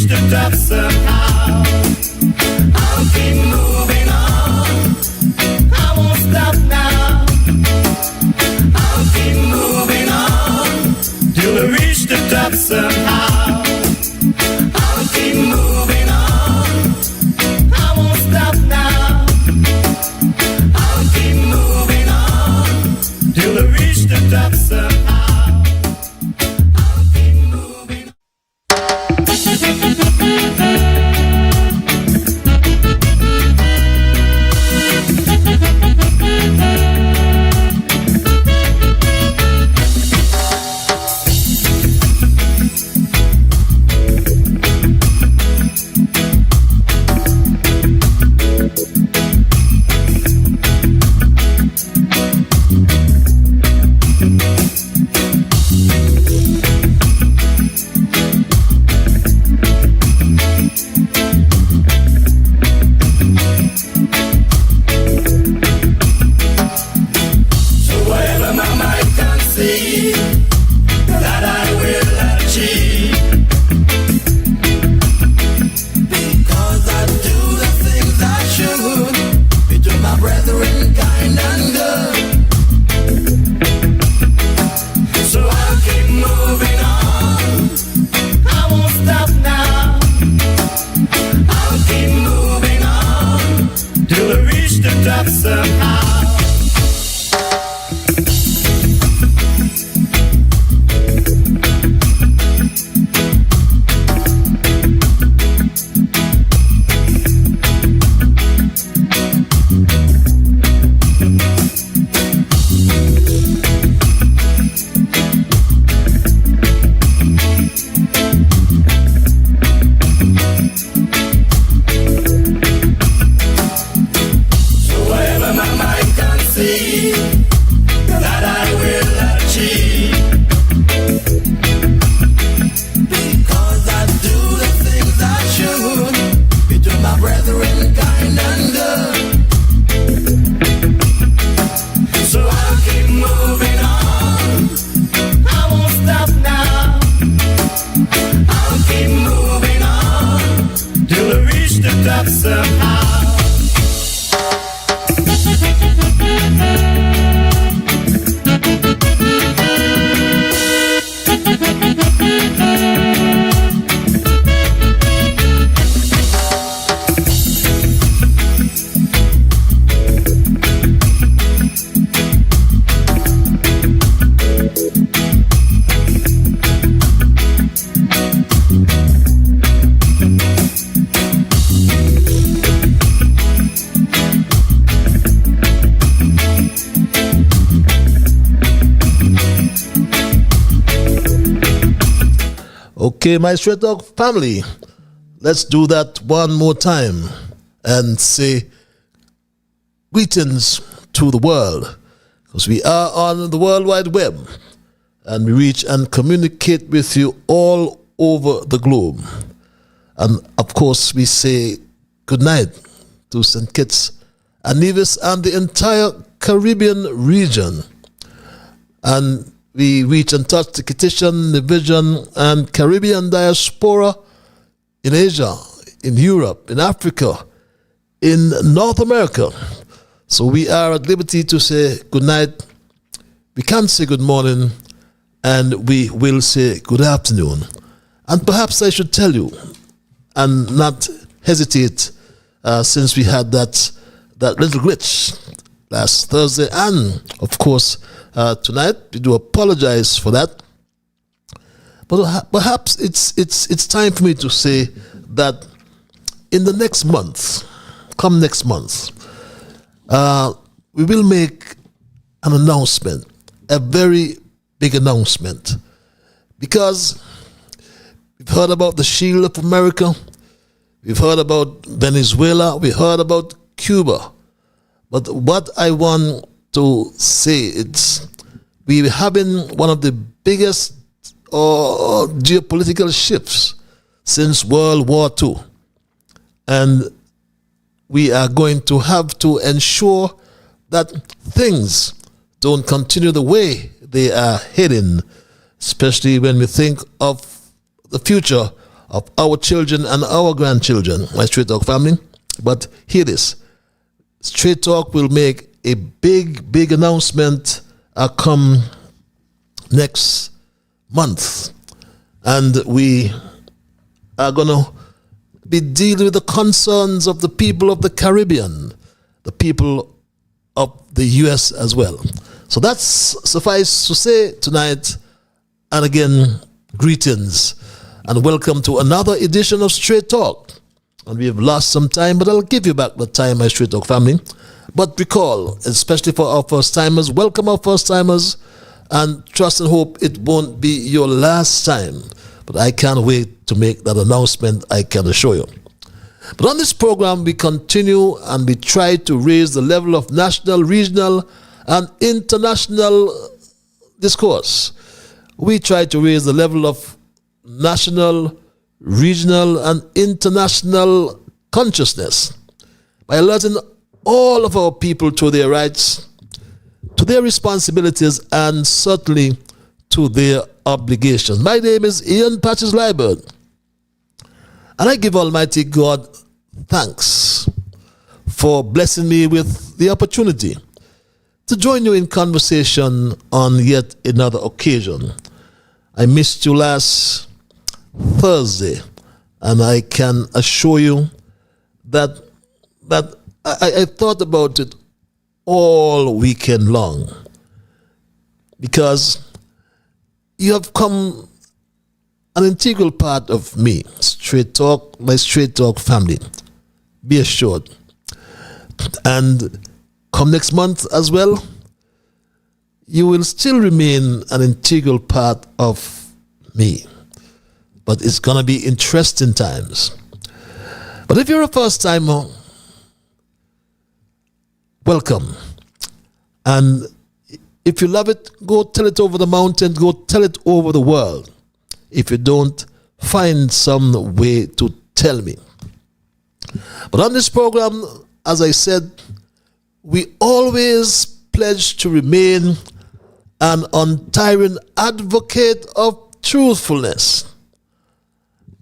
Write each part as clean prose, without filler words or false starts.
reach the top somehow. I'll keep moving on. I won't stop now. I'll keep moving on till I reach the top somehow. I'll keep moving on. I won't stop now. I'll keep moving on till I reach the top somehow. I'll keep moving on. Okay, my Straight Dog family, let's do that one more time and say greetings to the world, because we are on the World Wide Web and we reach and communicate with you all over the globe. And of course, we say good night to St. Kitts and Nevis and the entire Caribbean region. And we reach and touch the Kittitian, Nevian, and Caribbean diaspora in Asia, in Europe, in Africa, in North America. So we are at liberty to say good night. We can't say good morning, and we will say good afternoon. And perhaps I should tell you, and not hesitate, since we had that little glitch last Thursday, and of course tonight. We do apologize for that, but perhaps it's time for me to say that in the next month, come next month, we will make an announcement, a very big announcement, because we've heard about the Shield of America, we've heard about Venezuela, we heard about Cuba, but what I want to say is we're having one of the biggest geopolitical shifts since World War II, and we are going to have to ensure that things don't continue the way they are heading, especially when we think of the future of our children and our grandchildren, my Straight Talk family. But hear this. Straight Talk will make a big announcement come next month. And we are going to be dealing with the concerns of the people of the Caribbean, the people of the U.S. as well. So that's suffice to say tonight. And again, greetings and welcome to another edition of Straight Talk. And we have lost some time, but I'll give you back the time, my Straight Talk family. But recall, especially for our first-timers, welcome our first-timers, and trust and hope it won't be your last time. But I can't wait to make that announcement, I can assure you. But on this program, we continue and we try to raise the level of national, regional, and international discourse. We try to raise the level of national, regional, and international consciousness by alerting all of our people to their rights, to their responsibilities, and certainly to their obligations. My name is Ian Patches Liburd, and I give Almighty God thanks for blessing me with the opportunity to join you in conversation on yet another occasion. I missed you last Thursday, and I can assure you that I thought about it all weekend long, because you have come an integral part of me, Straight Talk, my Straight Talk family. Be assured. And come next month as well, you will still remain an integral part of me. But it's going to be interesting times. But if you're a first-timer, welcome. And if you love it, go tell it over the mountain, go tell it over the world. If you don't, find some way to tell me. But on this program, as I said, we always pledge to remain an untiring advocate of truthfulness.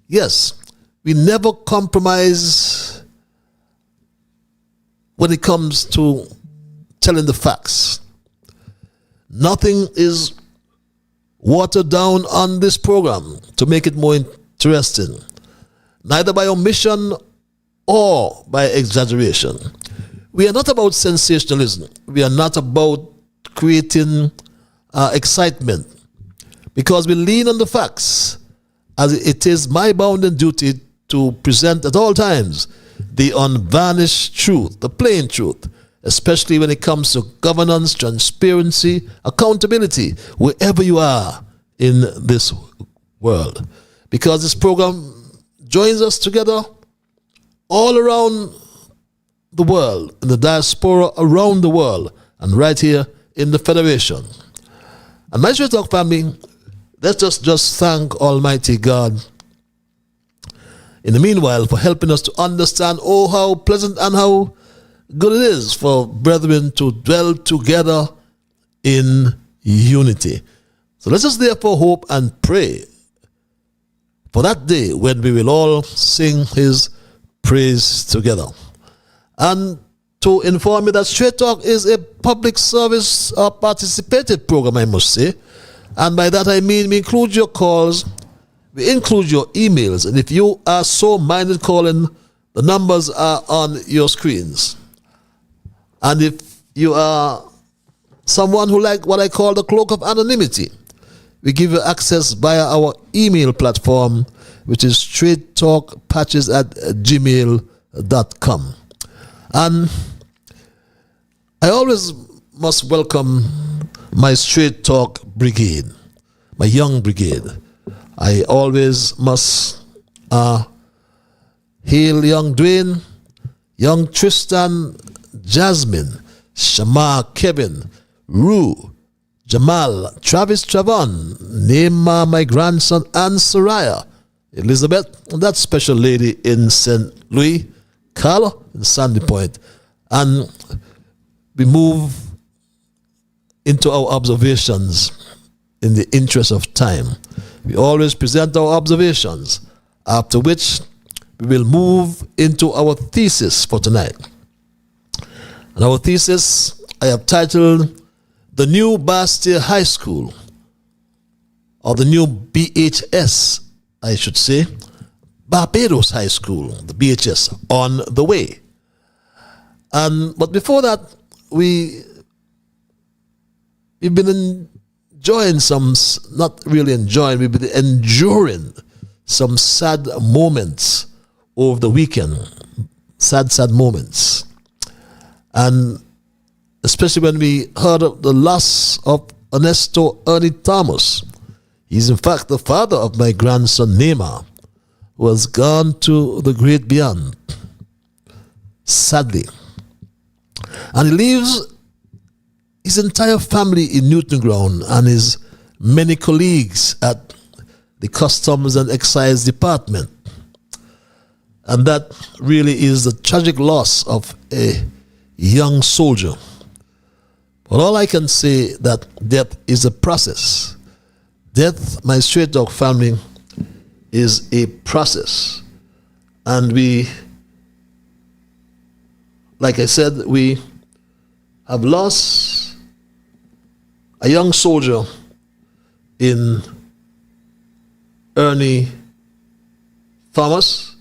Yes, we never compromise when it comes to telling the facts. Nothing is watered down on this program to make it more interesting, neither by omission or by exaggeration. We are not about sensationalism. We are not about creating excitement, because we lean on the facts, as it is my bounden duty to present at all times the unvarnished truth, the plain truth, especially when it comes to governance, transparency, accountability, wherever you are in this world. Because this program joins us together all around the world, in the diaspora around the world, and right here in the Federation. And my Straight Talk family, let us just thank Almighty God in the meanwhile for helping us to understand, oh, how pleasant and how good it is for brethren to dwell together in unity. So let us therefore hope and pray for that day when we will all sing his praise together. And to inform you that Straight Talk is a public service participated program, I must say. And by that I mean we include your calls, we include your emails, and if you are so minded calling, the numbers are on your screens. And if you are someone who like what I call the cloak of anonymity, we give you access via our email platform, which is straighttalkpatches@gmail.com. And I always must welcome my Straight Talk brigade, my young brigade. I always must hail young Dwayne, young Tristan, Jasmine, Shamar, Kevin, Rue, Jamal, Travis, Travon, Neymar, my grandson, and Soraya, Elizabeth, and that special lady in St. Louis, Carla, in Sandy Point. And we move into our observations in the interest of time. We always present our observations after which we will move into our thesis for tonight. And our thesis I have titled The New Bastia High School, or the new BHS, I should say, Barbados High School, the BHS, on the way. But before that, we've been enjoying not really enjoying, we've been enduring some sad moments over the weekend. Sad moments. And especially when we heard of the loss of Ernesto Ernie Thomas. He's in fact the father of my grandson Neymar, who has gone to the great beyond, sadly. And he leaves his entire family in Newton Ground and his many colleagues at the Customs and Excise Department. And that really is the tragic loss of a young soldier. But all I can say that death is a process. Death, my straight dog family, is a process. And we, like I said, we have lost a young soldier in Ernie Thomas,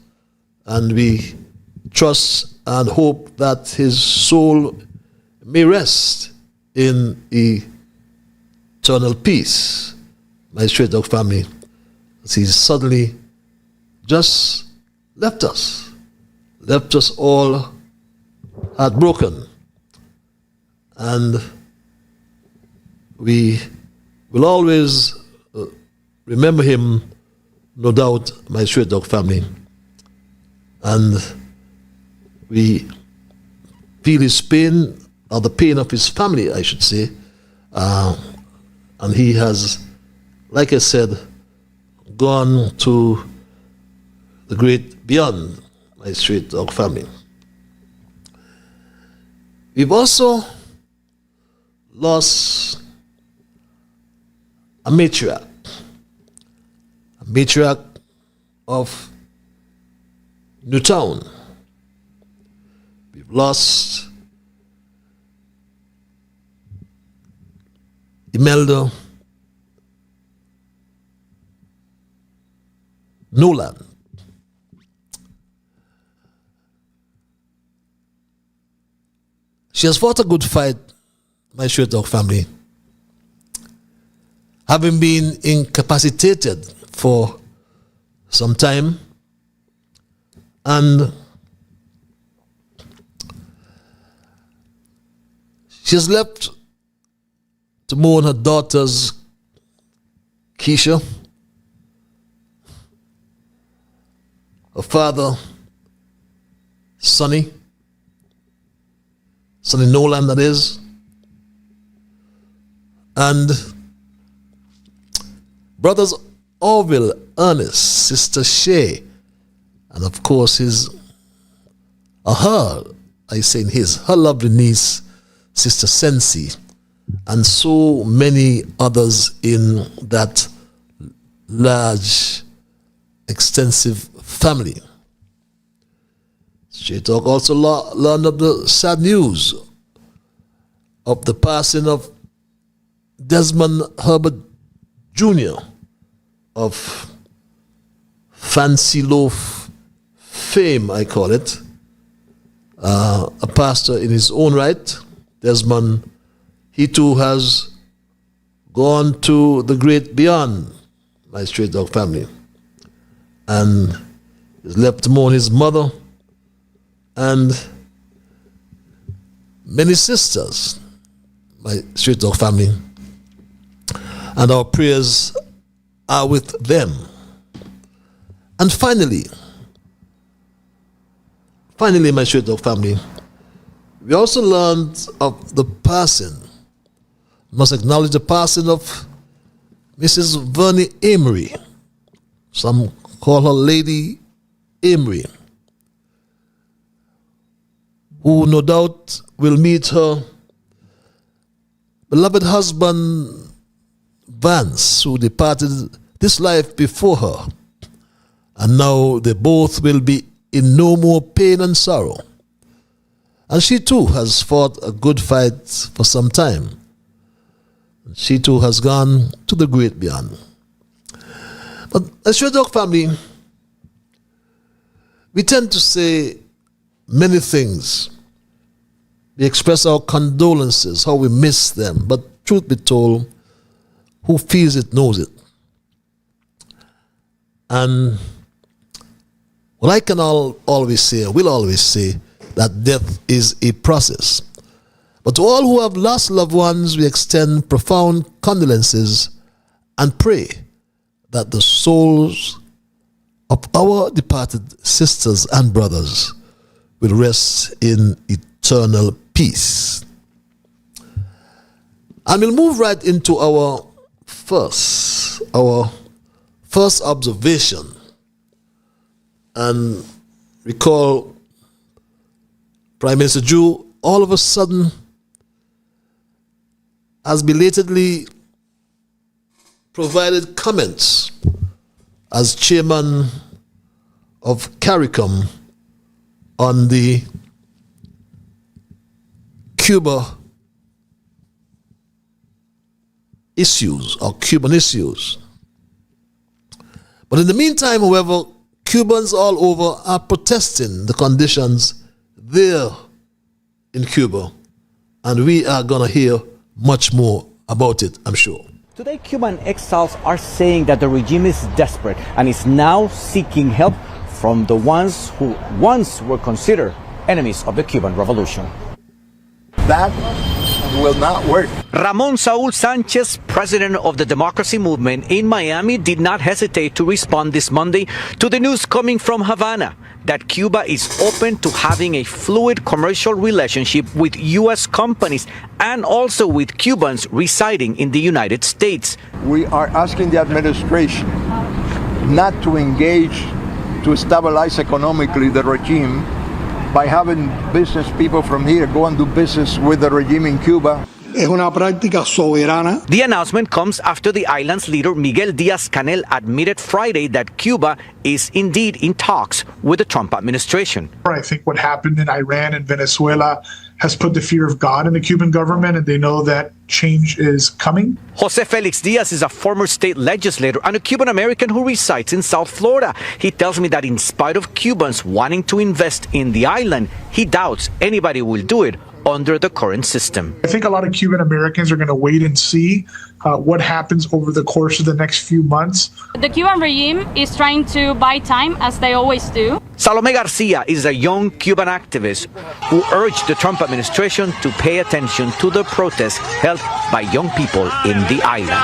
and we trust and hope that his soul may rest in eternal peace. My straight dog family, as he suddenly just left us all heartbroken. And we will always remember him, no doubt, my straight dog family. And we feel his pain, or the pain of his family, I should say. And he has, like I said, gone to the great beyond, my straight dog family. We've also lost a matriarch of Newtown. We've lost Imelda Nolan. She has fought a good fight, my straight dog family, having been incapacitated for some time, and she has left to mourn her daughters, Keisha, her father, Sonny Nolan, that is, and brothers Orville, Ernest, sister Shay, and of course her lovely niece, sister Sensi, and so many others in that large, extensive family. Straight Talk also learned of the sad news of the passing of Desmond Herbert Jr. of Fancy Loaf fame, I call it. A pastor in his own right. Desmond, he too has gone to the great beyond, my straight dog family, and is left to mourn his mother and many sisters, my straight dog family, and our prayers are with them. And finally, my straight dog family, we also learned of the passing, must acknowledge the passing of Mrs. Vernie Amory. Some call her Lady Amory, who no doubt will meet her beloved husband Vance, who departed this life before her. and now they both will be in no more pain and sorrow. And she too has fought a good fight for some time. She too has gone to the great beyond. But as your dog family, we tend to say many things. We express our condolences, how we miss them. But truth be told, who feels it knows it. And what I can always say, will always say, that death is a process. But to all who have lost loved ones, we extend profound condolences and pray that the souls of our departed sisters and brothers will rest in eternal peace. And we'll move right into our first observation. And recall Prime Minister Jew all of a sudden has belatedly provided comments as chairman of CARICOM on the Cuba issues or Cuban issues. But in the meantime, however, Cubans all over are protesting the conditions there in Cuba, and we are going to hear much more about it, I'm sure. Today, Cuban exiles are saying that the regime is desperate and is now seeking help from the ones who once were considered enemies of the Cuban Revolution. That will not work. Ramon Saúl Sánchez, president of the Democracy Movement in Miami, did not hesitate to respond this Monday to the news coming from Havana that Cuba is open to having a fluid commercial relationship with U.S. companies and also with Cubans residing in the United States. We are asking the administration not to engage to stabilize economically the regime by having business people from here go and do business with the regime in Cuba. Es una práctica soberana. The announcement comes after the island's leader Miguel Díaz-Canel admitted Friday that Cuba is indeed in talks with the Trump administration. I think what happened in Iran and Venezuela has put the fear of God in the Cuban government, and they know that change is coming. Jose Felix Diaz is a former state legislator and a Cuban American who resides in South Florida. He tells me that in spite of Cubans wanting to invest in the island, he doubts anybody will do it under the current system. I think a lot of Cuban Americans are going to wait and see what happens over the course of the next few months. The Cuban regime is trying to buy time, as they always do. Salome Garcia is a young Cuban activist who urged the Trump administration to pay attention to the protests held by young people in the island.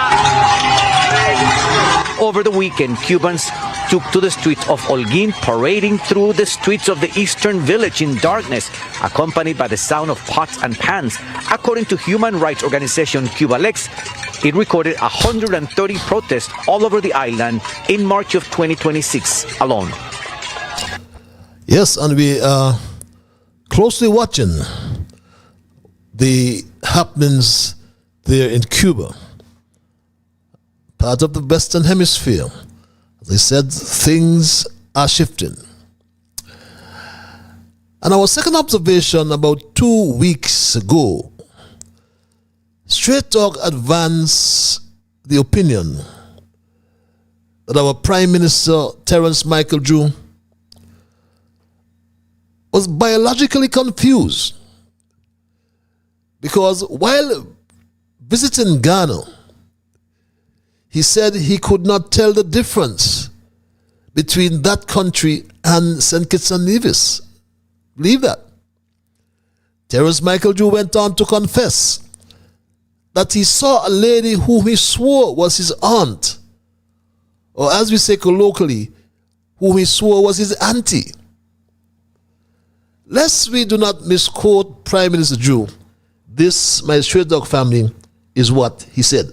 Over the weekend, Cubans took to the streets of Holguín, parading through the streets of the eastern village in darkness, accompanied by the sound of pots and pans. According to human rights organization Cuba Lex, it recorded 130 protests all over the island in March of 2026 alone. Yes, and we are closely watching the happenings there in Cuba, part of the Western Hemisphere. As I said, things are shifting. And our second observation about 2 weeks ago, Straight Talk advanced the opinion that our Prime Minister, Terence Michael Drew, was biologically confused because while visiting Ghana, he said he could not tell the difference between that country and St. Kitts and Nevis. Believe that. Terence Michael Drew went on to confess that he saw a lady whom he swore was his aunt, or as we say colloquially, whom he swore was his auntie. Lest we do not misquote Prime Minister Drew, this, my Straight Dog family, is what he said.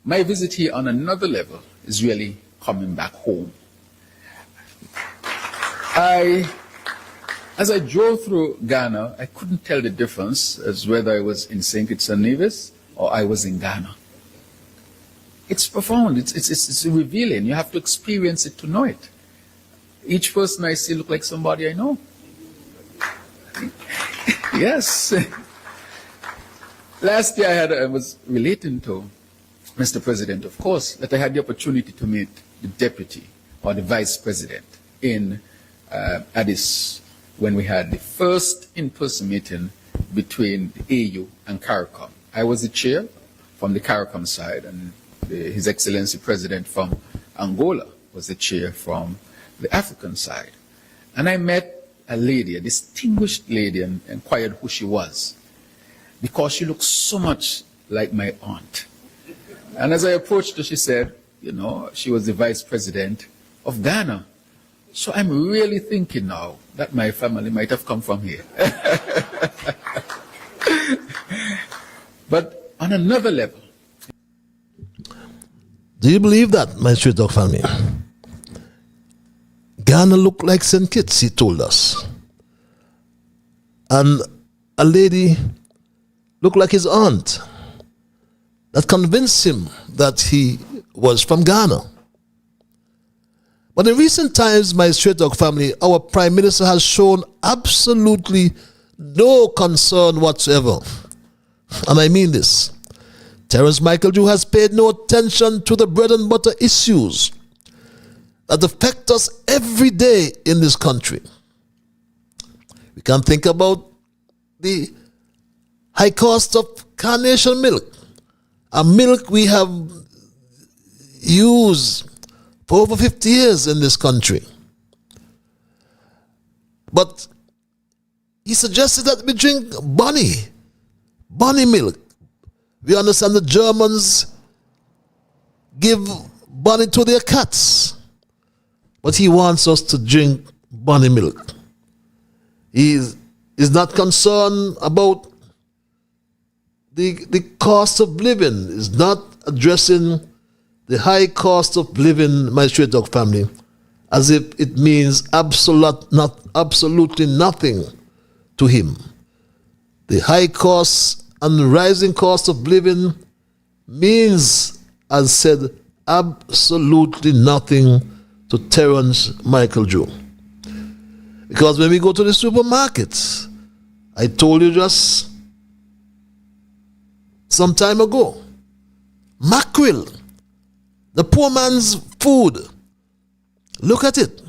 My visit here on another level is really coming back home. As I drove through Ghana, I couldn't tell the difference as whether I was in St. Kitts and Nevis or I was in Ghana. It's profound. It's revealing. You have to experience it to know it. Each person I see look like somebody I know. Yes. Last year I was relating to Mr. President, of course, that I had the opportunity to meet the deputy or the vice president in Addis when we had the first in-person meeting between the AU and CARICOM. I was the chair from the CARICOM side, and His Excellency President from Angola was the chair from the African side. And I met a lady, a distinguished lady, and inquired who she was, because she looked so much like my aunt. And as I approached her, she said, you know, she was the vice president of Ghana. So I'm really thinking now that my family might have come from here. But on another level. Do you believe that, my Straight Dog family? Ghana looked like St. Kitts, he told us. And a lady looked like his aunt. That convinced him that he was from Ghana. But in recent times, my Straight Dog family, our Prime Minister has shown absolutely no concern whatsoever. And I mean this. Terence Michael Drew has paid no attention to the bread and butter issues that affect us every day in this country. We can think about the high cost of carnation milk, a milk we have used for over 50 years in this country. But he suggested that we drink Bonnie milk. We understand the Germans give Bonnie to their cats, but he wants us to drink Bonnie milk. He is not concerned about the cost of living. Is not addressing the high cost of living, my Straight Dog family, as if it means absolutely nothing to him. The high cost and rising cost of living means, as said, absolutely nothing to Terence Michael Drew. Because when we go to the supermarkets, I told you just some time ago, mackerel, the poor man's food. Look at it.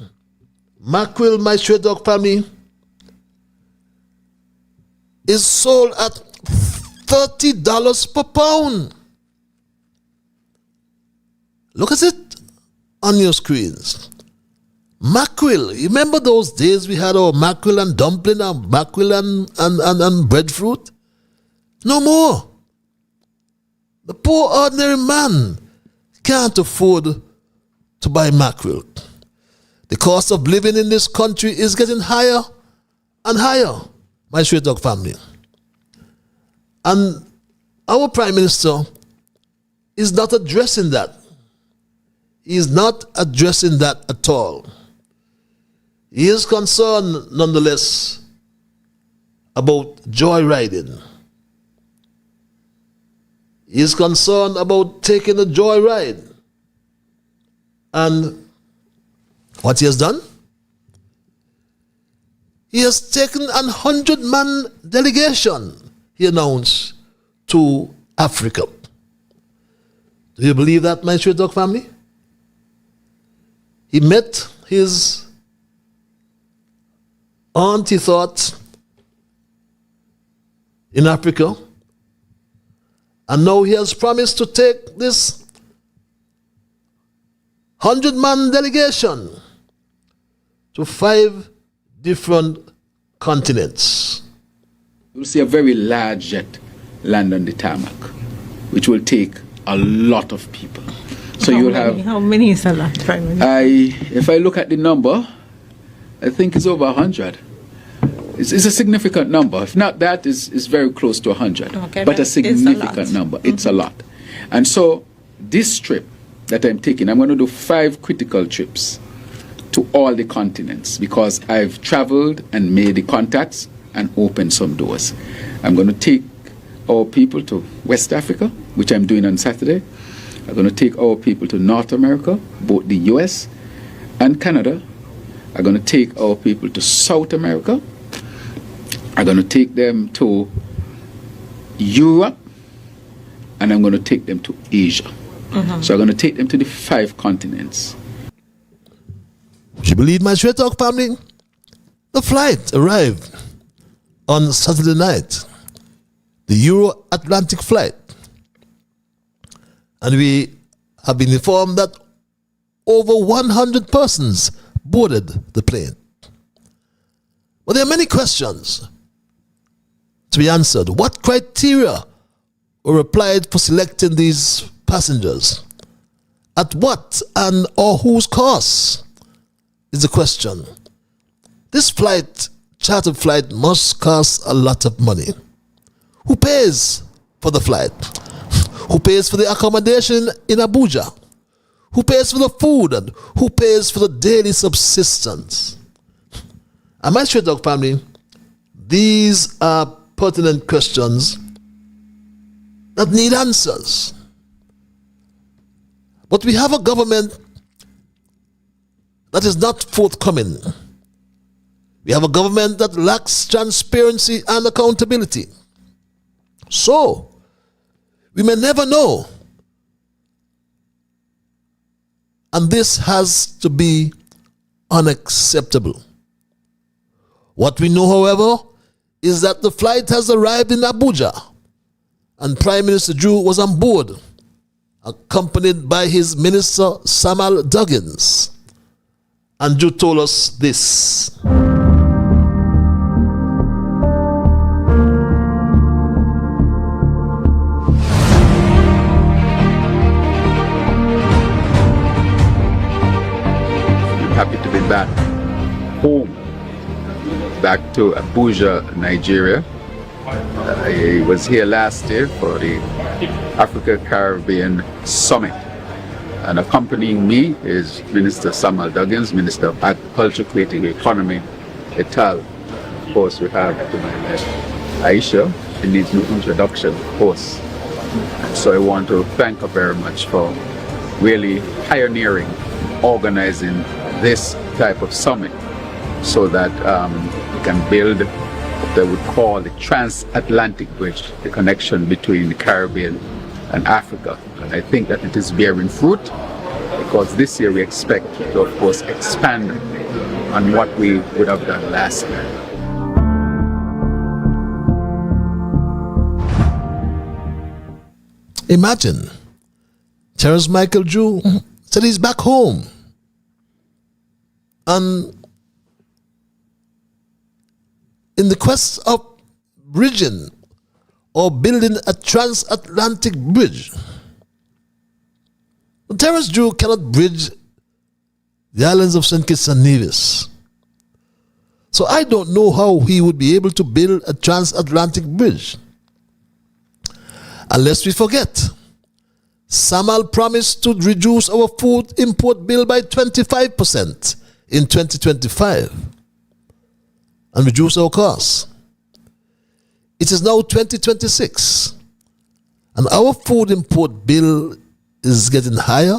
Mackerel, my Straight Dog family, is sold at $30 per pound. Look at it on your screens. Mackerel. You remember those days we had our mackerel and dumpling and mackerel and breadfruit? No more. The poor ordinary man can't afford to buy mackerel. The cost of living in this country is getting higher and higher, my Straight Dog family. And our Prime Minister is not addressing that. He is not addressing that at all. He is concerned, nonetheless, about joyriding. He is concerned about taking a joyride. And what he has done? He has taken a 100-man delegation, he announced, to Africa. Do you believe that, my Straight Dog family? He met his aunt, he thought, in Africa, and now he has promised to take this 100-man delegation to 5 different continents. You'll see a very large jet land on the tarmac, which will take a lot of people. So How many is a lot? If I look at the number, I think it's over 100. It's a significant number. If not that, it's very close to 100. Okay, but a significant number. It's a lot. And so this trip that I'm taking, I'm going to do 5 critical trips to all the continents, because I've traveled and made the contacts and opened some doors. I'm going to take our people to West Africa, which I'm doing on Saturday. I'm going to take our people to North America, both the US and Canada, I'm going to take our people to South America. I'm going to take them to Europe. And I'm going to take them to Asia. So I'm going to take them to the 5 continents. Would you believe my Straight Talk family? The flight arrived on Saturday night, the Euro-Atlantic flight. And we have been informed that over 100 persons boarded the plane. But there are many questions to be answered. What criteria were applied for selecting these passengers? At what and or whose cost is the question. This chartered flight must cost a lot of money. Who pays for the flight? Who pays for the accommodation in Abuja? Who pays for the food? And who pays for the daily subsistence? And my Straight Talk family, these are pertinent questions that need answers. But we have a government that is not forthcoming. We have a government that lacks transparency and accountability. So, we may never know. And this has to be unacceptable. What we know, however, is that the flight has arrived in Abuja and Prime Minister Drew was on board, accompanied by his minister Samuel Duggins. And Drew told us this. Happy to be back home, back to Abuja, Nigeria. I was here last year for the Africa-Caribbean Summit, and accompanying me is Minister Samuel Duggins, Minister of Agriculture, Creating Economy, Etal. Of course, we have to my left Aisha. She needs no introduction, of course. So I want to thank her very much for really pioneering, organizing this type of summit so that we can build what they would call the transatlantic bridge, the connection between the Caribbean and Africa. And I think that it is bearing fruit because this year we expect to, of course, expand on what we would have done last year. Imagine, Terrence Michael Drew said he's back home. And in the quest of bridging or building a transatlantic bridge, Terrence Drew cannot bridge the islands of St. Kitts and Nevis. So I don't know how he would be able to build a transatlantic bridge. Unless we forget, Samuel promised to reduce our food import bill by 25% in 2025 and reduce our costs. It is now 2026 and our food import bill is getting higher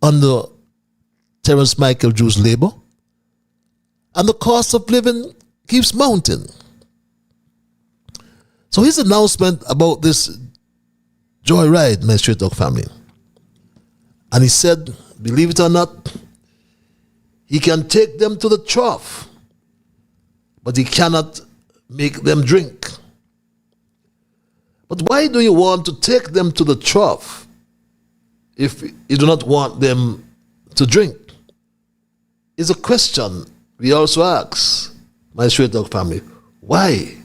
under Terrence Michael Drew's labor, and the cost of living keeps mounting. So his announcement about this joyride, my Straight Talk family, and he said, believe it or not, he can take them to the trough, but he cannot make them drink. But why do you want to take them to the trough if you do not want them to drink? Is a question we also ask, my Straight Talk family. Why?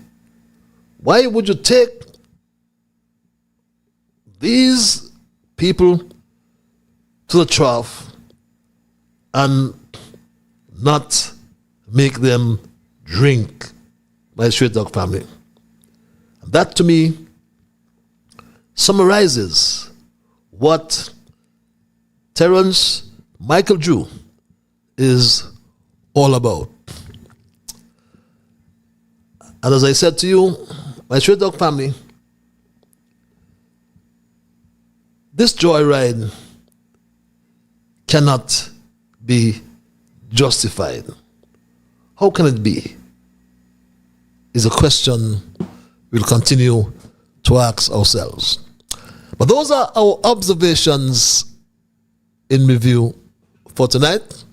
Why would you take these people to the trough and not make them drink, my Straight Talk family? That to me summarizes what Terrence Michael Drew is all about. And as I said to you, my Straight Talk family, this joyride cannot be justified? How can it be? Is a question we'll continue to ask ourselves. But those are our observations in review for tonight.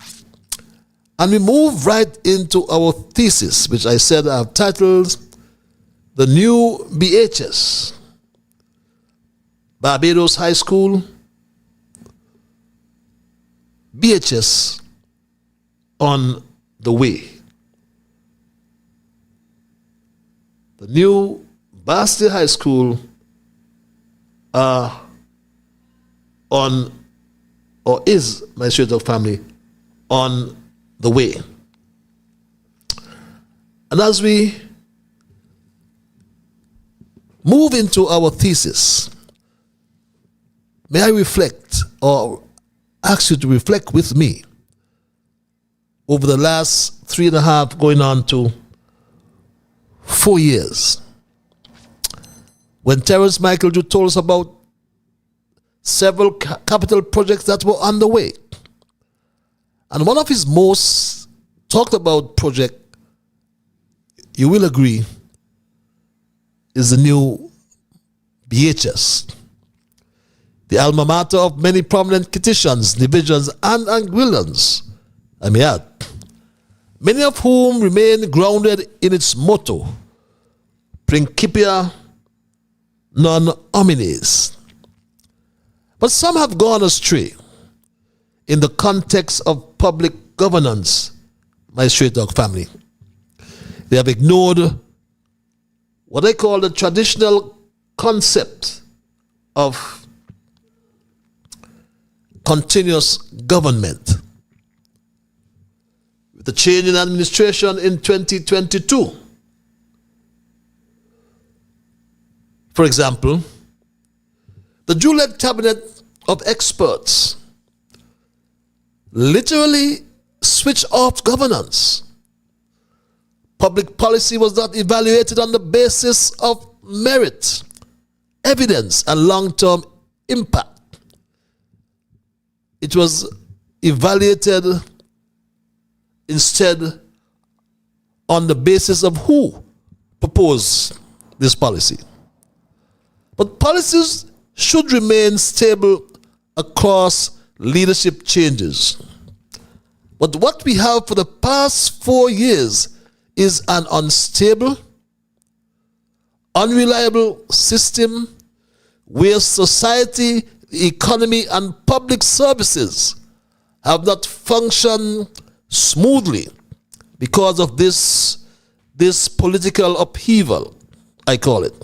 And we move right into our thesis, which I said I've titled The New BHS, Barbados High School, BHS on the way. The new Bastille High School on, or is, my straight talk family, on the way. And as we move into our thesis, may I reflect or ask you to reflect with me over the last 3.5 going on to 4 years. When Terrence Michael Drew told us about several capital projects that were underway. And one of his most talked about project, you will agree, is the new BHS, the alma mater of many prominent quittitians, divisions, and Anguillans, I may add, many of whom remain grounded in its motto, Principia non homines. But some have gone astray in the context of public governance, my straight dog family. They have ignored what I call the traditional concept of continuous government. With the change in administration in 2022, for example, the Drew-led cabinet of experts literally switched off governance. Public policy was not evaluated on the basis of merit, evidence, and long-term impact. It was evaluated instead on the basis of who proposed this policy. But policies should remain stable across leadership changes. But what we have for the past 4 years is an unstable, unreliable system where society, the economy, and public services have not functioned smoothly because of this political upheaval, I call it.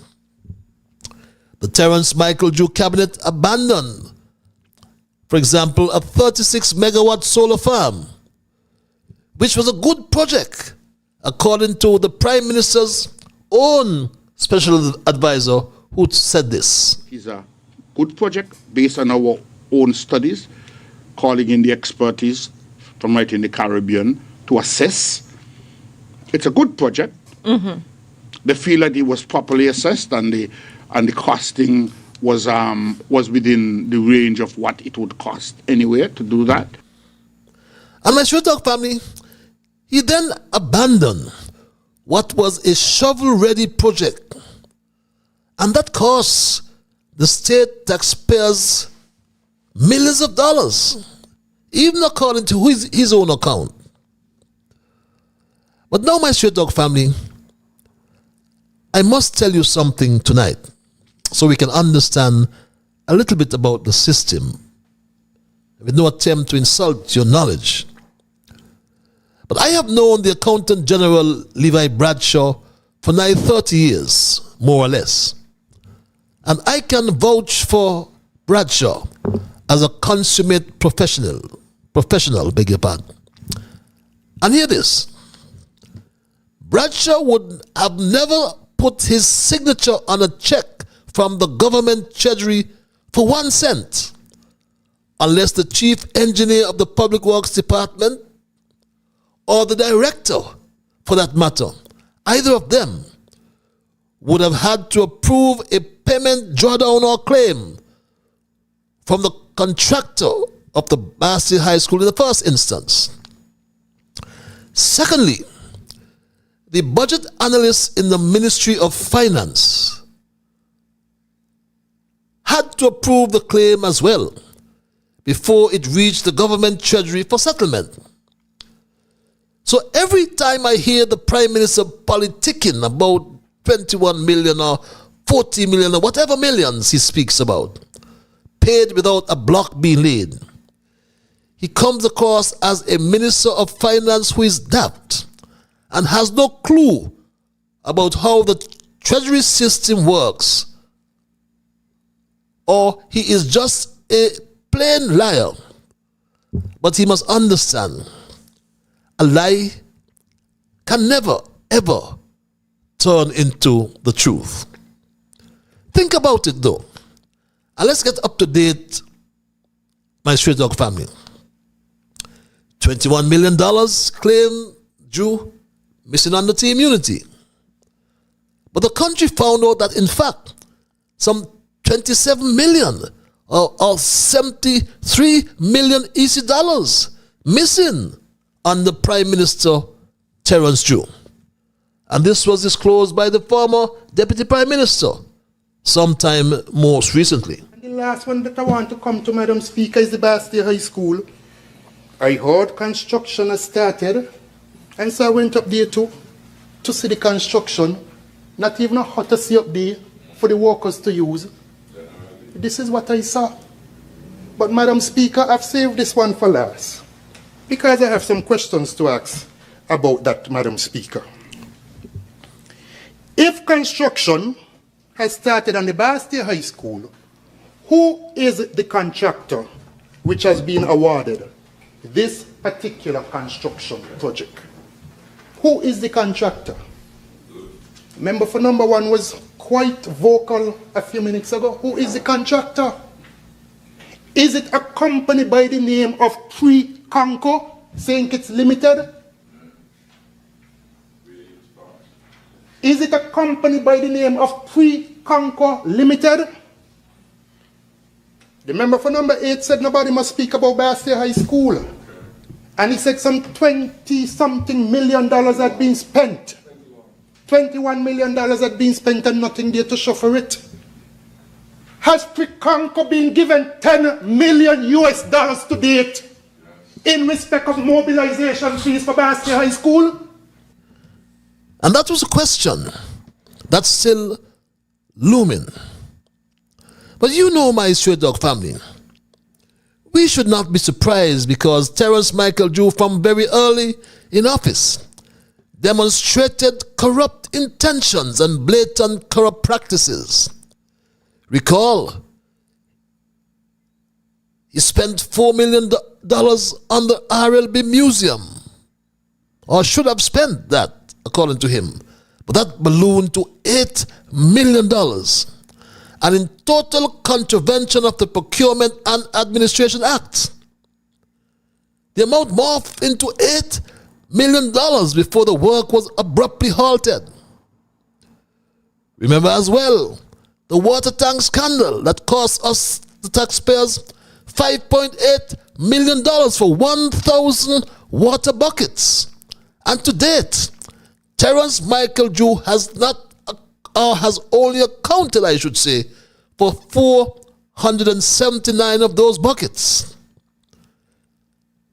The Terrence Michael Drew cabinet abandoned, for example, a 36-megawatt solar farm, which was a good project, according to the Prime Minister's own special advisor who said this. It's a good project based on our own studies, calling in the expertise from right in the Caribbean to assess. It's a good project. Mm-hmm. They feel that it was properly assessed and the costing was within the range of what it would cost anyway to do that. And my straight talk family, he then abandoned what was a shovel-ready project, and that cost the state taxpayers millions of dollars, even according to his own account. But now, my straight dog family, I must tell you something tonight so we can understand a little bit about the system with no attempt to insult your knowledge. But I have known the Accountant General Levi Bradshaw for nigh 30 years, more or less. And I can vouch for Bradshaw as a consummate professional, beg your pardon. And hear this. Bradshaw would have never put his signature on a check from the government treasury for 1 cent unless the chief engineer of the Public Works Department or the director, for that matter, either of them would have had to approve a payment drawdown or claim from the contractor of the Bastille High School in the first instance. Secondly, the budget analysts in the Ministry of Finance had to approve the claim as well before it reached the government treasury for settlement. So every time I hear the Prime Minister politicking about 21 million or 40 million or whatever millions he speaks about, paid without a block being laid, he comes across as a Minister of Finance who is daft and has no clue about how the treasury system works, or he is just a plain liar. But he must understand, a lie can never, ever turn into the truth. Think about it though. And let's get up to date, my Straight Dog family. $21 million claim due, missing under Team Unity. But the country found out that in fact, some 27 million or 73 million EC dollars missing under Prime Minister Terence Drew. And this was disclosed by the former Deputy Prime Minister sometime most recently. And the last one that I want to come to, Madam Speaker, is the Bastille High School. I heard construction has started, and so I went up there to see the construction. Not even a hot to see up there for the workers to use. This is what I saw. But Madam Speaker, I've saved this one for last, because I have some questions to ask about that, Madam Speaker. If construction has started on the Bastille High School, who is the contractor which has been awarded this particular construction project? Who is the contractor? Member for number one was quite vocal a few minutes ago. Who is the contractor? Is it a company by the name of Pre-Conco, saying it's limited? Is it a company by the name of Pre-Conco Limited? The member for number 8 said nobody must speak about Bastille High School. And he said some 20-something million dollars had been spent. $21 million had been spent and nothing there to show for it. Has Pre-Conco been given 10 million US dollars to date in respect of mobilization fees for Bastille High School? And that was a question that's still looming. But you know, my Straight Dog family, we should not be surprised because Terence Michael Drew, from very early in office, demonstrated corrupt intentions and blatant corrupt practices. Recall, he spent $4 million on the RLB Museum, or should have spent that, according to him. But that ballooned to $8 million. And in total contravention of the Procurement and Administration Act. The amount morphed into $8 million before the work was abruptly halted. Remember as well the water tank scandal that cost us, the taxpayers, $5.8 million for 1,000 water buckets. And to date, Terence Michael Drew has only accounted, I should say, for 479 of those buckets.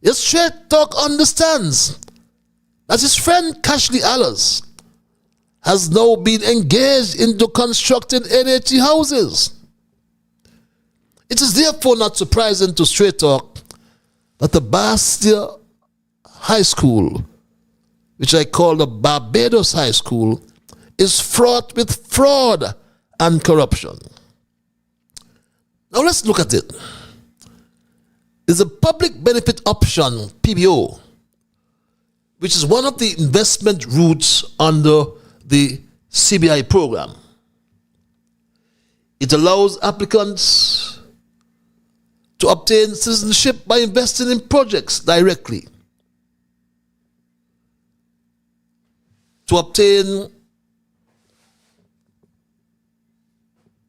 His Straight Talk understands that his friend Cashley Allers has now been engaged into constructing NHE houses. It is therefore not surprising to Straight Talk that the Bastille High School, which I call the Barbados High School, is fraught with fraud and corruption. Now let's look at it. It's a public benefit option, PBO, which is one of the investment routes under the CBI program. It allows applicants to obtain citizenship by investing in projects directly. To obtain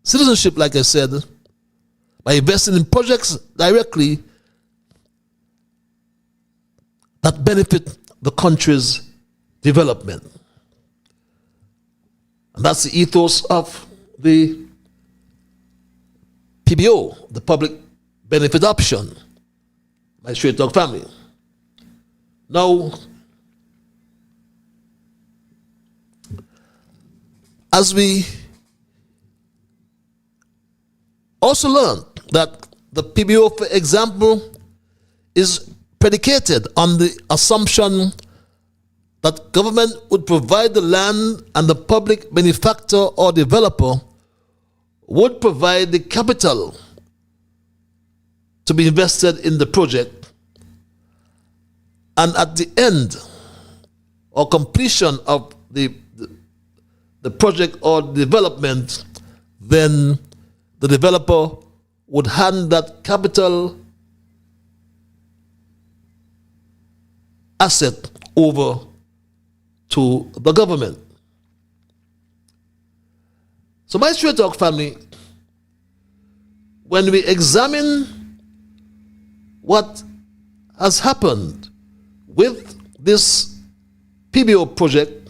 citizenship, like I said, by investing in projects directly that benefit the country's development. And that's the ethos of the PBO, the public benefit option, my straight talk family. Now, as we also learned that the PBO, for example, is predicated on the assumption that government would provide the land and the public benefactor or developer would provide the capital to be invested in the project, and at the end or completion of the project or development, then the developer would hand that capital asset over to the government. So my straight talk family, when we examine what has happened with this PBO project,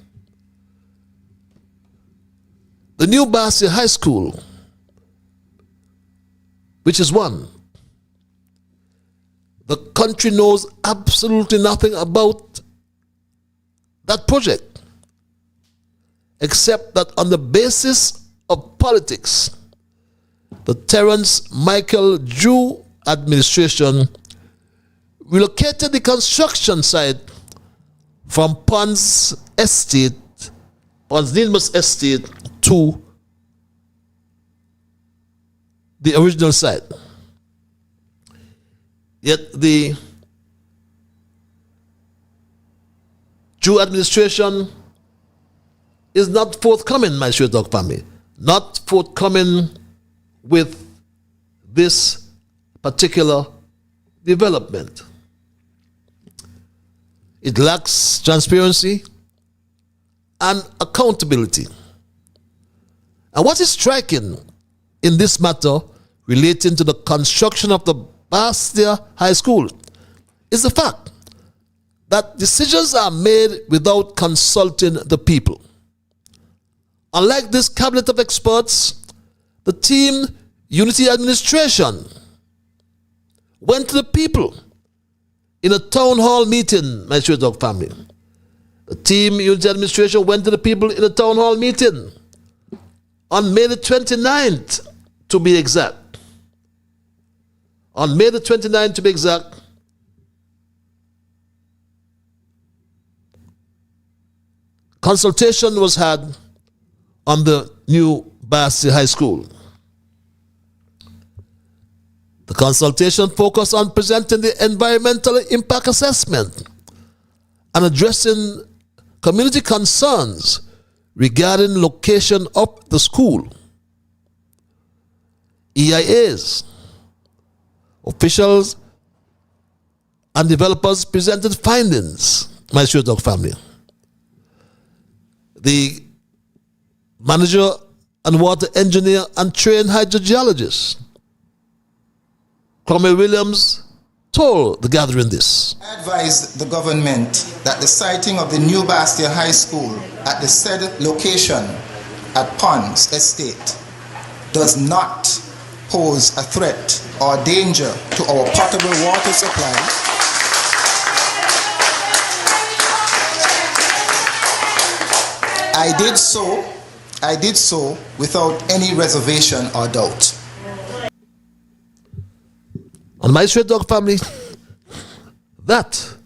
the new Bastia High School, which is one, the country knows absolutely nothing about that project, except that on the basis of politics, the Terence Michael Drew administration relocated the construction site from Ponds Nevis Estate to the original site. Yet the Drew administration is not forthcoming, my straight talk family, not forthcoming with this particular development. It lacks transparency and accountability. And what is striking in this matter relating to the construction of the Bastia High School is the fact that decisions are made without consulting the people. Unlike this cabinet of experts, the team Unity Administration went to the people in a town hall meeting, my straight talk family. The team Unity Administration went to the people in a town hall meeting on May the 29th, to be exact. On May the 29th, to be exact, consultation was had on the new Bastia High School. The consultation focused on presenting the environmental impact assessment and addressing community concerns regarding location of the school. EIAs, officials, and developers presented findings, my straight talk family. The manager and water engineer and trained hydrogeologist, Kwame Williams, told the gathering this. I advised the government that the siting of the new Bastia High School at the said location at Ponds Estate does not pose a threat or danger to our potable water supply I did so without any reservation or doubt. On my straight dog family, that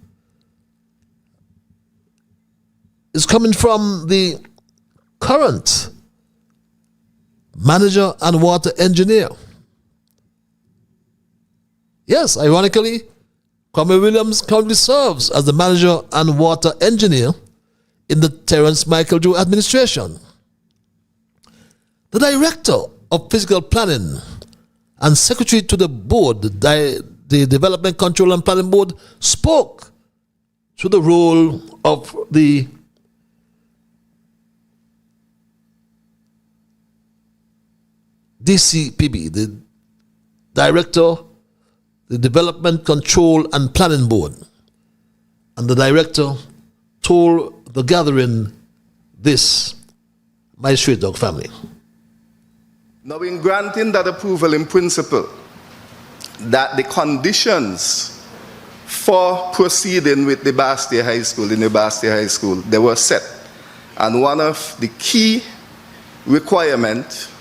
is coming from the current manager and water engineer. Yes, ironically, Kwame Williams currently serves as the manager and water engineer in the Terence Michael Drew administration. The director of physical planning and secretary to the board, the Development Control and Planning Board, spoke to the role of the DCPB, the director, the Development Control and Planning Board, and the director told the gathering this, my Straight Dog family. Now, in granting that approval in principle, that the conditions for proceeding with the Bastia High School, the New Bastia High School, they were set. And one of the key requirements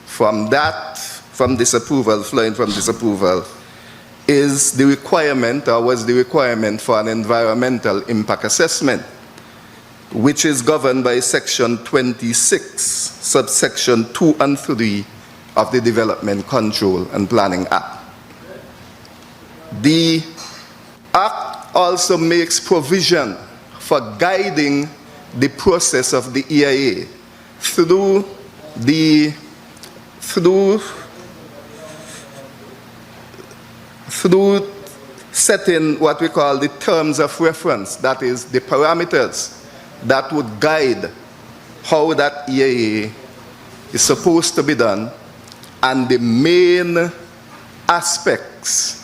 from this approval, flowing from this approval, is the requirement, or was the requirement, for an environmental impact assessment, which is governed by Section 26, subsection 2 and 3 of the Development Control and Planning Act. The Act also makes provision for guiding the process of the EIA through setting what we call the terms of reference, that is, the parameters that would guide how that EIA is supposed to be done, and the main aspects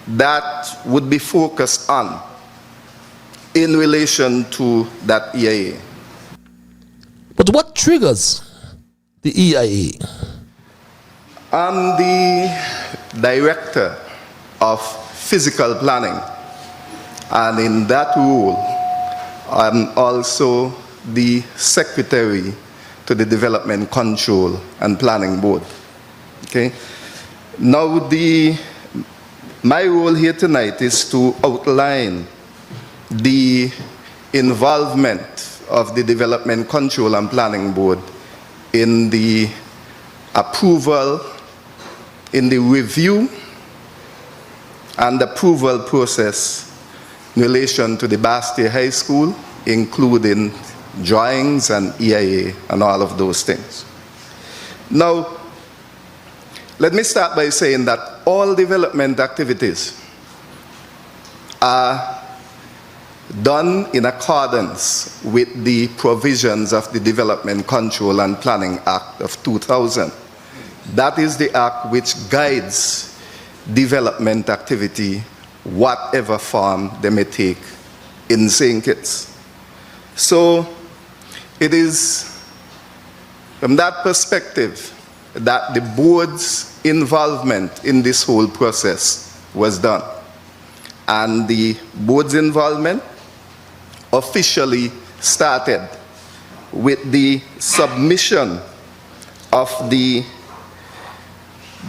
that would be focused on in relation to that EIA. But what triggers the EIA? I'm the director of physical planning, and in that role, I'm also the secretary to the Development Control and Planning Board. Okay? Now, my role here tonight is to outline the involvement of the Development Control and Planning Board in the approval, in the review and approval process in relation to the Bastia High School, including drawings and EIA and all of those things. Now, let me start by saying that all development activities are done in accordance with the provisions of the Development Control and Planning Act of 2000. That is the act which guides development activity, whatever form they may take in St. Kitts. So it is from that perspective that the board's involvement in this whole process was done. And the board's involvement officially started with the submission of the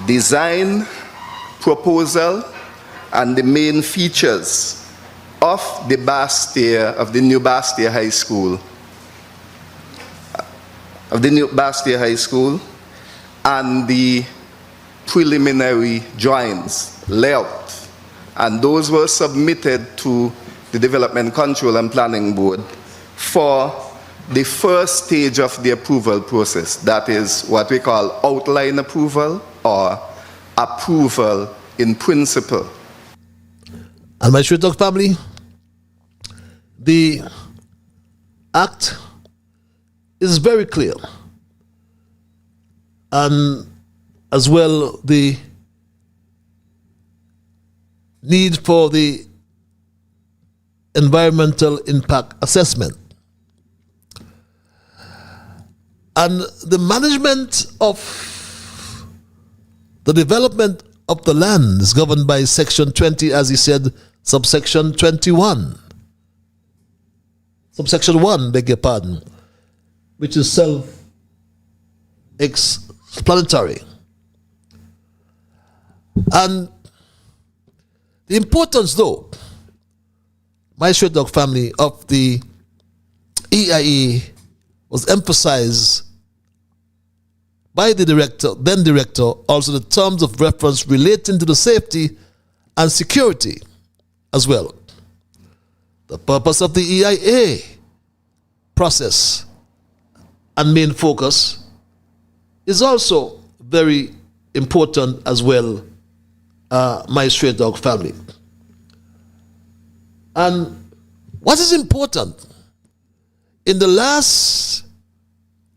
design proposal and the main features of the new Bastia High School, and the preliminary drawings, layout, and those were submitted to the Development Control and Planning Board for the first stage of the approval process. That is what we call outline approval or approval in principle. And my Straight Dog family, the act is very clear, and as well the need for the environmental impact assessment. And the management of the development of the land is governed by Section 20, as he said, subsection 21. Subsection 1, beg your pardon, which is self-explanatory. And the importance, though, my Straight Dog family, of the EIA was emphasized by the then director, also the terms of reference relating to the safety and security as well. The purpose of the EIA process and main focus is also very important as well, my Straight Dog family. And what is important, in the last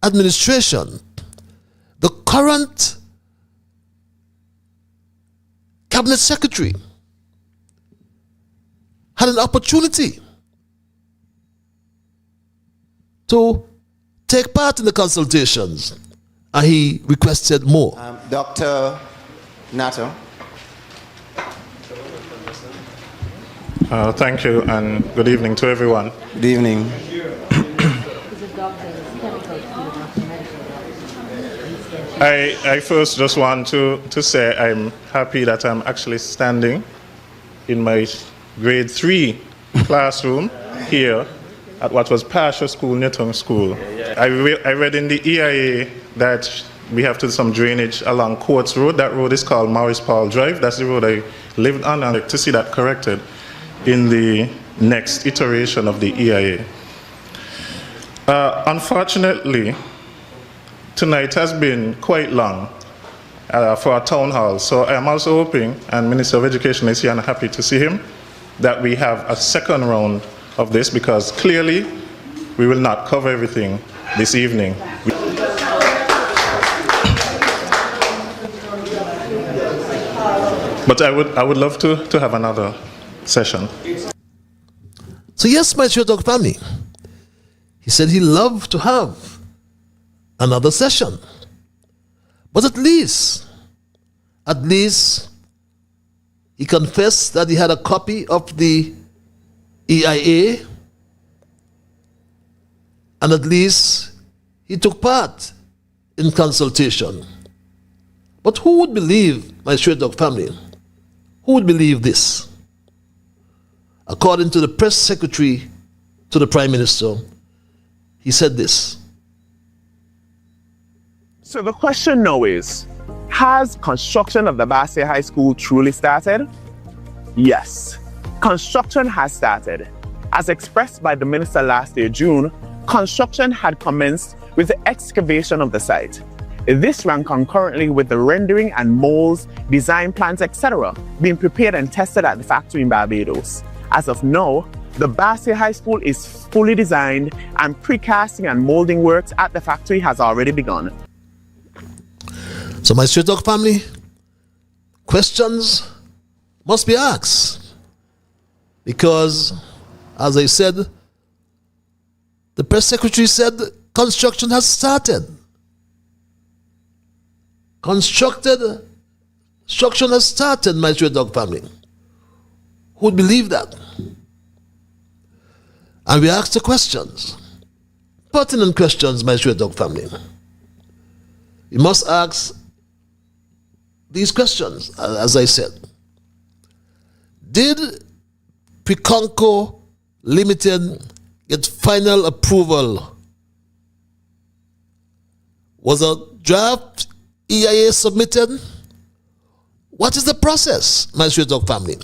administration, the current cabinet secretary had an opportunity to take part in the consultations, and he requested more. Dr. Nato. Thank you, and good evening to everyone. Good evening. I first just want to say I'm happy that I'm actually standing in my grade 3 classroom here at what was Pasha School, Newton School. I read in the EIA that we have to do some drainage along Courts Road. That road is called Maurice Paul Drive. That's the road I lived on, and I'd like to see that corrected in the next iteration of the EIA. Unfortunately, tonight has been quite long for our town hall, so I'm also hoping, and Minister of Education is here and I'm happy to see him, that we have a second round of this, because clearly we will not cover everything this evening. But I would love to have another session. So yes, my Dr. family, he said he'd love to have another session. But at least, he confessed that he had a copy of the EIA, and at least he took part in consultation. But who would believe, my Dr. family, who would believe this? According to the press secretary to the Prime Minister, he said this. So the question now is, has construction of the Bastia High School truly started? Yes, construction has started. As expressed by the minister last year, June, construction had commenced with the excavation of the site. This ran concurrently with the rendering and molds, design plans, etc. being prepared and tested at the factory in Barbados. As of now, the Bastia High School is fully designed and precasting and molding works at the factory has already begun. So my Straight Talk family, questions must be asked. Because, as I said, the press secretary said construction has started. Construction has started, my Straight Talk family. Who would believe that? And we asked the questions, pertinent questions, my Straight Talk family. We must ask these questions, as I said. Did Preconco Limited get final approval? Was a draft EIA submitted? What is the process, my Straight Talk family?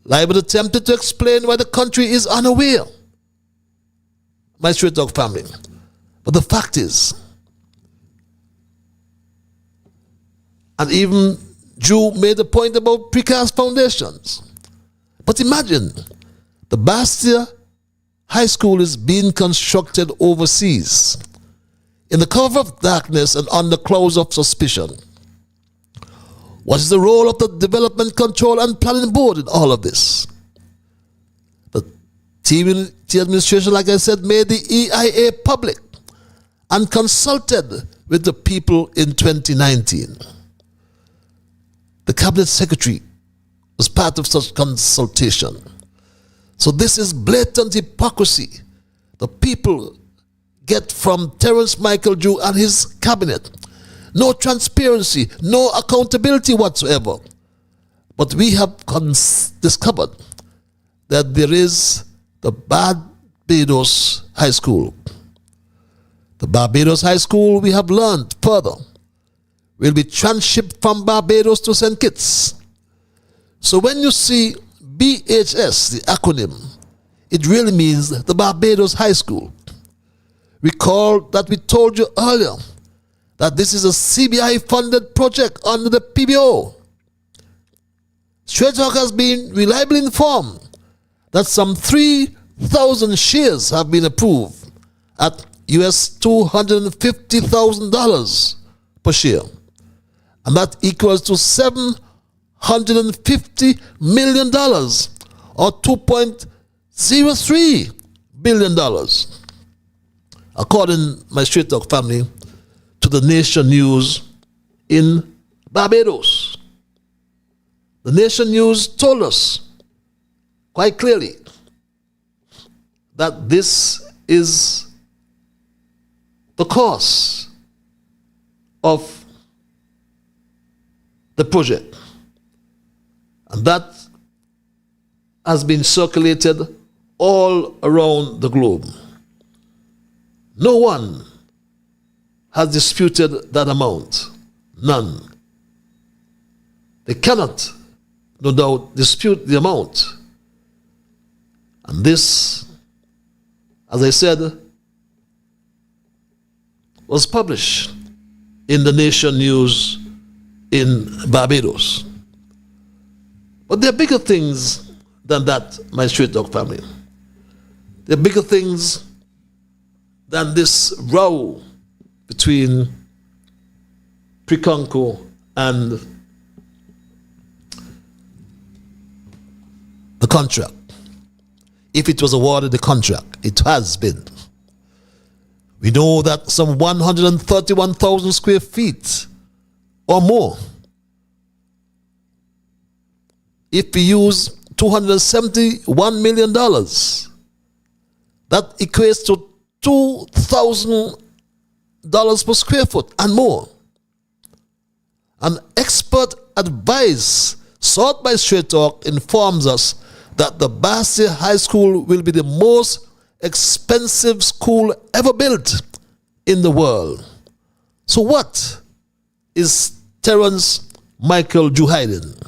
Libel attempted to explain why the country is unaware, my Straight Talk family. But the fact is, and even Drew made a point about precast foundations. But imagine, the Bastia High School is being constructed overseas, in the cover of darkness and under clouds of suspicion. What is the role of the Development Control and Planning Board in all of this? The T administration, like I said, made the EIA public and consulted with the people in 2019. The Cabinet Secretary was part of such consultation. So this is blatant hypocrisy the people get from Terence Michael Drew and his cabinet. No transparency, no accountability whatsoever. But we have discovered that there is the Barbados High School. The Barbados High School, we have learned further, will be transshipped from Barbados to St. Kitts. So when you see BHS, the acronym, it really means the Barbados High School. Recall that we told you earlier that this is a CBI-funded project under the PBO. Straight Talk has been reliably informed that some 3,000 shares have been approved at US $250,000 per share. And that equals to $750 million or $2.03 billion. according, my Straight Talk family, to the Nation News in Barbados. The Nation News told us quite clearly that this is the cause of the project. And that has been circulated all around the globe. No one has disputed that amount. None. They cannot, no doubt, dispute the amount. And this, as I said, was published in the Nation News in Barbados. But there are bigger things than that, my Straight Talk family. There are bigger things than this row between Pre-Conco and the contract. If it was awarded the contract, it has been. We know that some 131,000 square feet or more, if we use $271 million, that equates to $2,000 per square foot and more. An expert advice sought by Straight Talk informs us that the Bastia High School will be the most expensive school ever built in the world. So what is Terence Michael Juhaiden?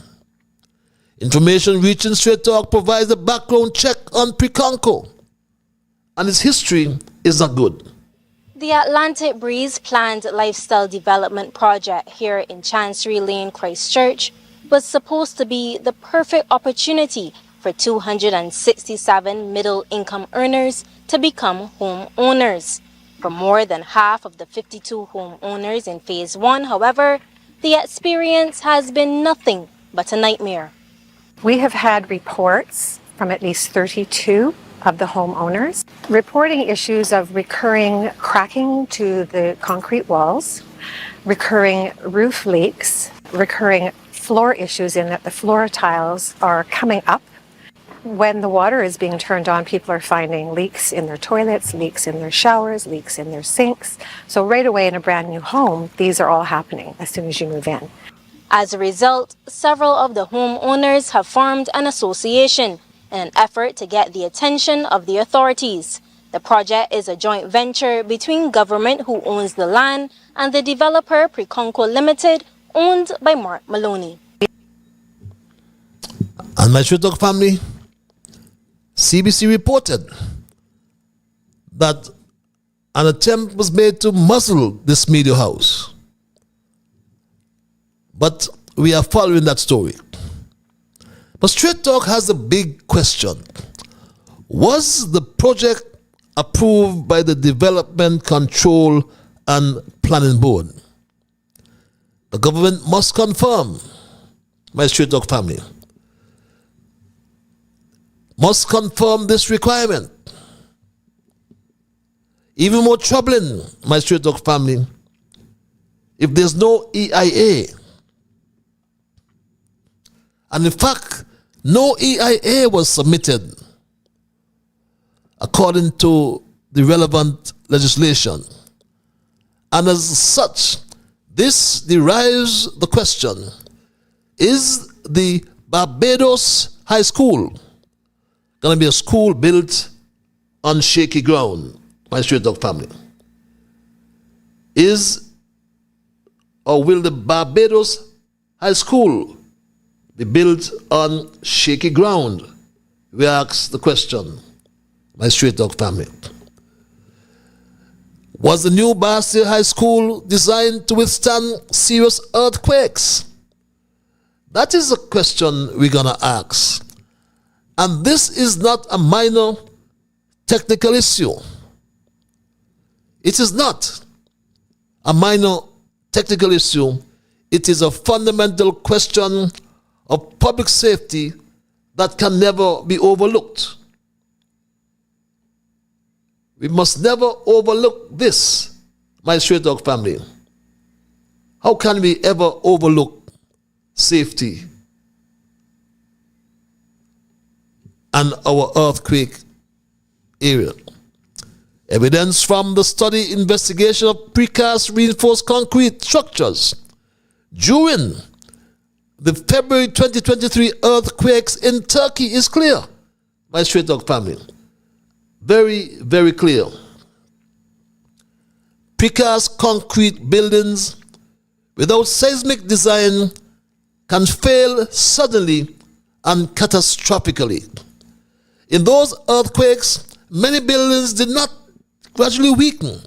Information reaching Straight Talk provides a background check on Pre-Conco, and its history is not good. The Atlantic Breeze planned lifestyle development project here in Chancery Lane, Christchurch, was supposed to be the perfect opportunity for 267 middle-income earners to become homeowners. For more than half of the 52 homeowners in Phase 1, however, the experience has been nothing but a nightmare. We have had reports from at least 32 of the homeowners reporting issues of recurring cracking to the concrete walls, recurring roof leaks, recurring floor issues in that the floor tiles are coming up. When the water is being turned on, people are finding leaks in their toilets, leaks in their showers, leaks in their sinks. So right away in a brand new home, these are all happening as soon as you move in. As a result, several of the homeowners have formed an association in an effort to get the attention of the authorities. The project is a joint venture between government, who owns the land, and the developer Pre-Conco Limited, owned by Mark Maloney. And my Straight Talk family, CBC reported that an attempt was made to muzzle this media house. But we are following that story. But Straight Talk has a big question. Was the project approved by the Development Control and Planning Board? The government must confirm, my Straight Talk family, must confirm this requirement. Even more troubling, my Straight Talk family, if there's no EIA. And in fact, no EIA was submitted according to the relevant legislation. And as such, this derives the question, is the Barbados High School going to be a school built on shaky ground, my Straight Talk family? Or will the Barbados High School be built on shaky ground? We ask the question, my Straight Talk family. Was the new Bastia High School designed to withstand serious earthquakes? That is a question we're going to ask. And this is not a minor technical issue. It is not a minor technical issue. It is a fundamental question of public safety that can never be overlooked. we must never overlook this, my Straight Dog family. How can we ever overlook safety and our earthquake area? Evidence from the study investigation of precast reinforced concrete structures during the February 2023 earthquakes in Turkey is clear, my Straight Dog family. Very, very clear. Precast concrete buildings without seismic design can fail suddenly and catastrophically. In those earthquakes, many buildings did not gradually weaken.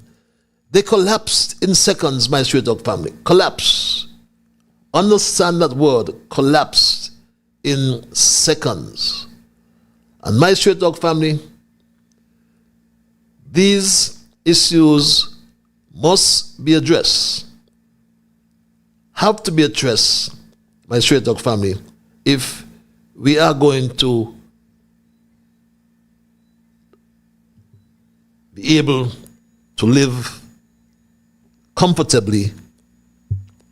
They collapsed in seconds, my Straight Dog family. Collapse. Understand that word, collapsed in seconds. And my Straight Dog family, these issues must be addressed. Have to be addressed, my Straight Dog family, if we are going to be able to live comfortably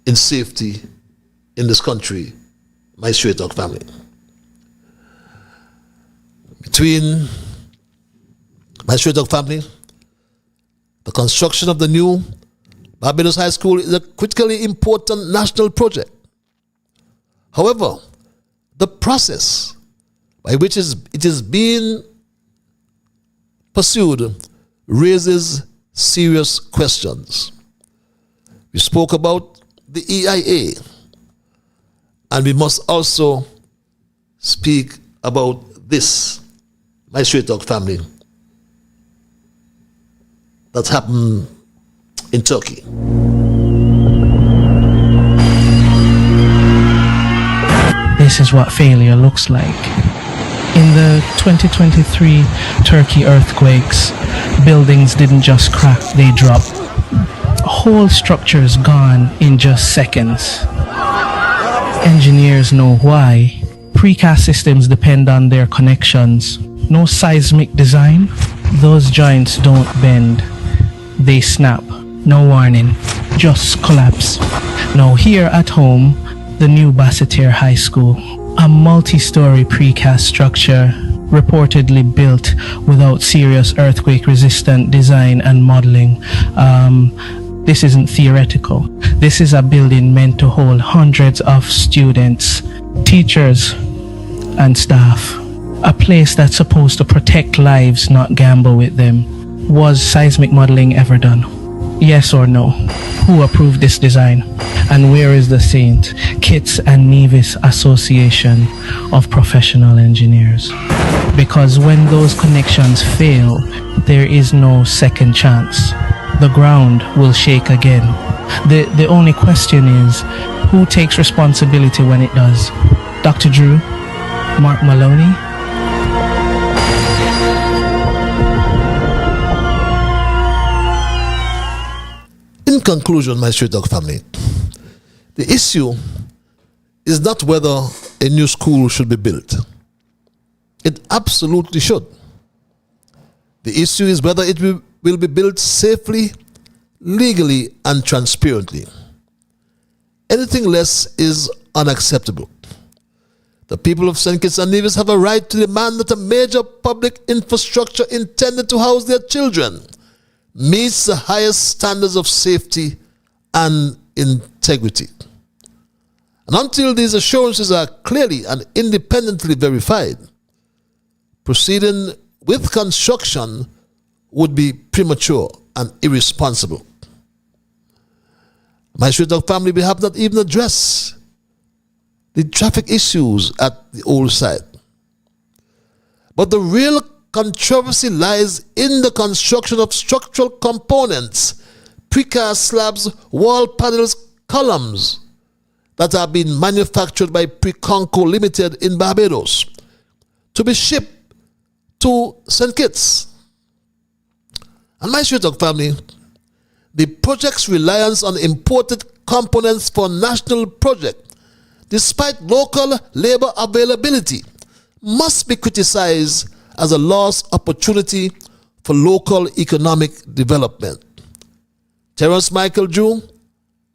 in safety in this country, my Straight Dog family. Between my Straight Dog family, the construction of the new Barbados High School is a critically important national project. However, the process by which it is being pursued raises serious questions. We spoke about the EIA, and we must also speak about this, my Straight Dog family, that happened in Turkey. This is what failure looks like. In the 2023 Turkey earthquakes, buildings didn't just crack, they dropped. Whole structures gone in just seconds. Engineers know why. Precast systems depend on their connections. No seismic design, those joints don't bend. They snap. No warning, just collapse. Now here at home, the new Basseterre High School, a multi-story precast structure reportedly built without serious earthquake-resistant design and modeling. This isn't theoretical. This is a building meant to hold hundreds of students, teachers, and staff. A place that's supposed to protect lives, not gamble with them. Was seismic modeling ever done? Yes or no? Who approved this design? And where is the St. Kitts and Nevis Association of Professional Engineers? Because when those connections fail, there is no second chance. The ground will shake again. The only question is, who takes responsibility when it does? Dr. Drew? Mark Maloney? In conclusion, my Straight Dog family, the issue is not whether a new school should be built. It absolutely should. The issue is whether it will be built safely, legally, and transparently. Anything less is unacceptable. The people of St. Kitts and Nevis have a right to demand that a major public infrastructure intended to house their children meets the highest standards of safety and integrity. And until these assurances are clearly and independently verified, proceeding with construction would be premature and irresponsible. My Straight Dog family, we have not even addressed the traffic issues at the old site. But the real controversy lies in the construction of structural components, precast slabs, wall panels, columns that are being manufactured by Preconco Limited in Barbados to be shipped to St. Kitts. And my Straight Dog family, the project's reliance on imported components for national project, despite local labor availability, must be criticized as a lost opportunity for local economic development. Terence Michael Drew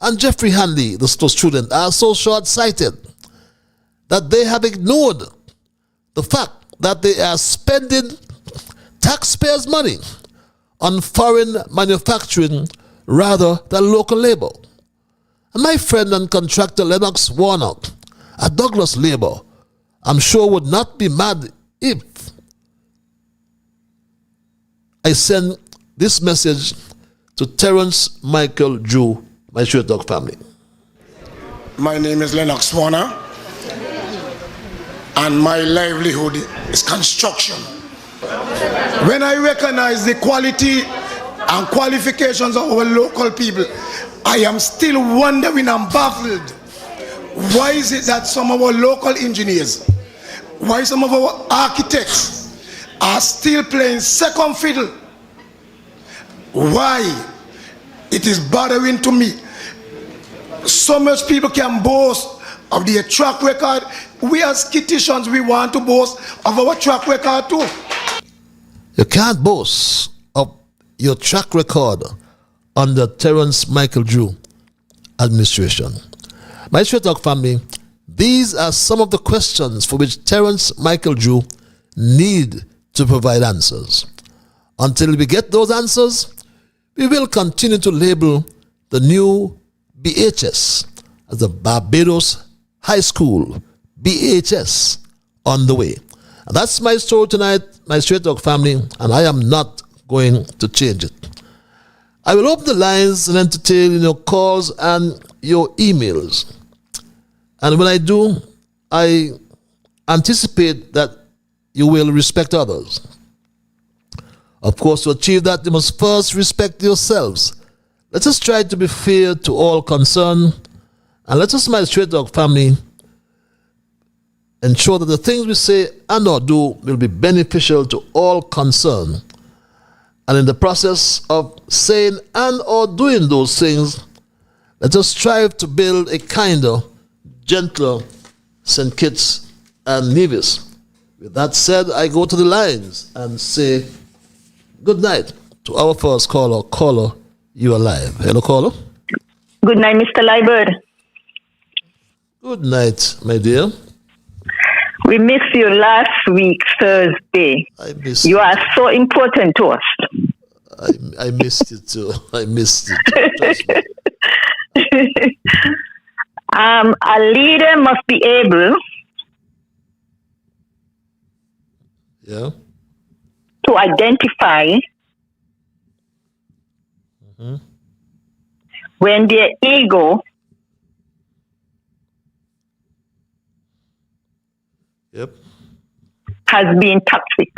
and Jeffrey Hanley, the student, are so short-sighted that they have ignored the fact that they are spending taxpayers' money on foreign manufacturing rather than local labor. And my friend and contractor Lennox Warner at Douglas Labor, I'm sure would not be mad if I send this message to Terence Michael Drew, my Straight Talk family. My name is Lennox Warner, and my livelihood is construction. When I recognize the quality and qualifications of our local people, I am still wondering and baffled. Why is it that some of our local engineers, why some of our architects are still playing second fiddle? Why? It is bothering to me. So much people can boast of their track record. We as skitishans, we want to boast of our track record too. You can't boast of your track record under Terence Michael Drew administration. My Straight Talk family, these are some of the questions for which Terence Michael Drew need to provide answers. Until we get those answers, we will continue to label the new BHS as the Barbados High School, BHS, on the way. And that's my story tonight, my Straight Talk family, and I am not going to change it. I will open the lines and entertain your calls and your emails. And when I do, I anticipate that you will respect others. Of course, to achieve that, you must first respect yourselves. Let us try to be fair to all concerned, and let us, my Straight Talk family, ensure that the things we say and or do will be beneficial to all concerned. And in the process of saying and or doing those things, let us strive to build a kinder, gentler St. Kitts and Nevis. With that said, I go to the lines and say good night to our first caller. Caller, you are live. Hello, caller. Good night, Mr. Liebert. Good night, my dear. We missed you last week, Thursday. I missed you. Are so important to us. I missed it too. I missed it. A leader must be able to identify when their ego has been toxic.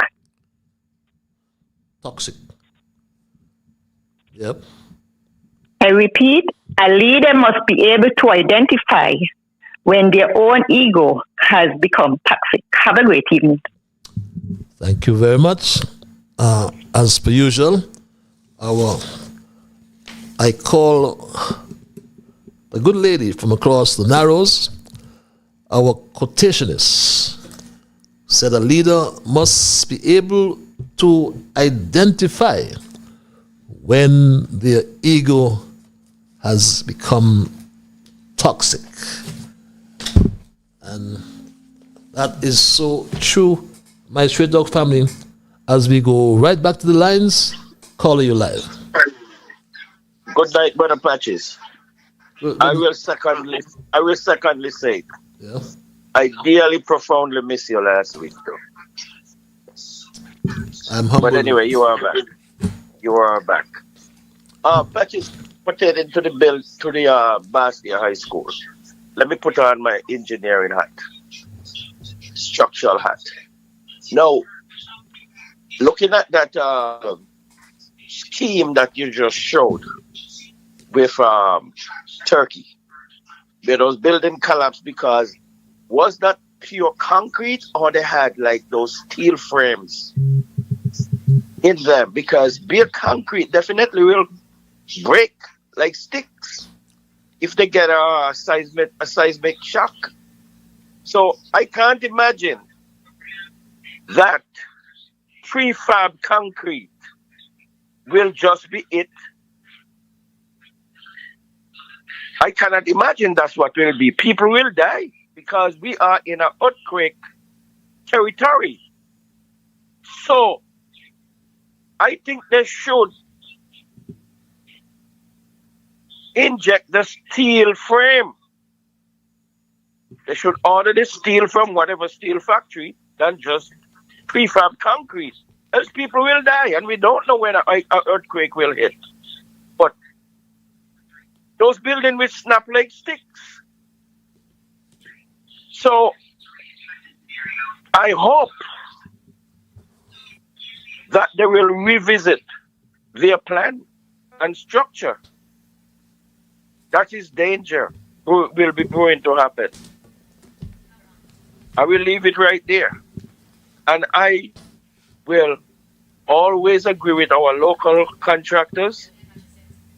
Toxic. Yep. I repeat, a leader must be able to identify when their own ego has become toxic. Have a great evening. Thank you very much. As per usual, I call a good lady from across the Narrows, our quotationist, said a leader must be able to identify when their ego has become toxic. And that is so true, my Straight Dog family. As we go right back to the lines, caller, you live. Good night, Brother Patches. I will secondly say, I dearly, profoundly miss you last week, though. I'm humble. But anyway, you are back. You are back. Patches, pertaining to the bill to the Bastia High School. Let me put on my engineering hat, structural hat. Now, looking at that scheme that you just showed with Turkey, where those buildings collapsed because was that pure concrete or they had like those steel frames in them? Because bare concrete definitely will break like sticks if they get a seismic shock. So I can't imagine that prefab concrete will just be it. I cannot imagine that's what will be. People will die because we are in an earthquake territory. So I think they should inject the steel frame. They should order the steel from whatever steel factory than just prefab concrete. Else people will die, and we don't know when an earthquake will hit. But those buildings will snap like sticks. So I hope that they will revisit their plan and structure. That is danger will be going to happen. I will leave it right there. And I will always agree with our local contractors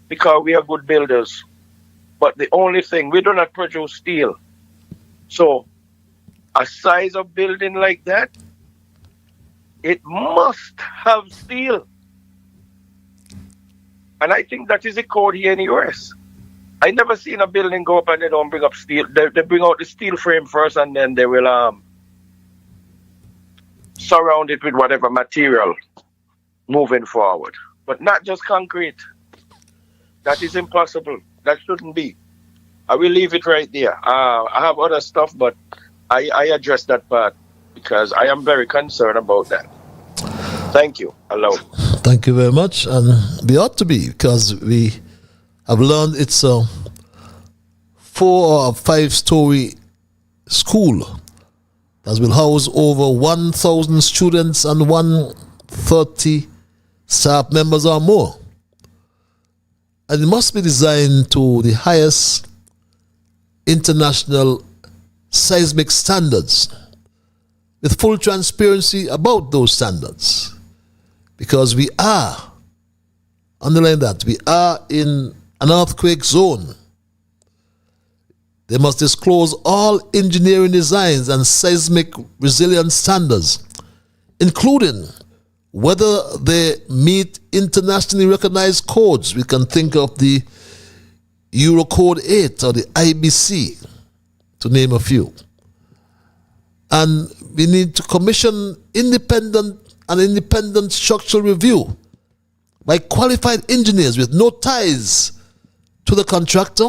because we are good builders. But the only thing, we do not produce steel. So a size of building like that, it must have steel. And I think that is the code here in the US. I never seen a building go up and they don't bring up steel. They bring out the steel frame first and then they will surround it with whatever material moving forward. But not just concrete. That is impossible. That shouldn't be. I will leave it right there. I have other stuff, but I address that part because I am very concerned about that. Thank you. Hello. Thank you very much. And we ought to be, because we have learned it's a 4 or 5 story school that will house over 1,000 students and 130 staff members or more. And it must be designed to the highest international seismic standards with full transparency about those standards. Because we are, underline that, we are in an earthquake zone. They must disclose all engineering designs and seismic resilience standards, including whether they meet internationally recognized codes. We can think of the Eurocode 8 or the IBC, to name a few. And we need to commission an independent structural review by qualified engineers with no ties to the contractor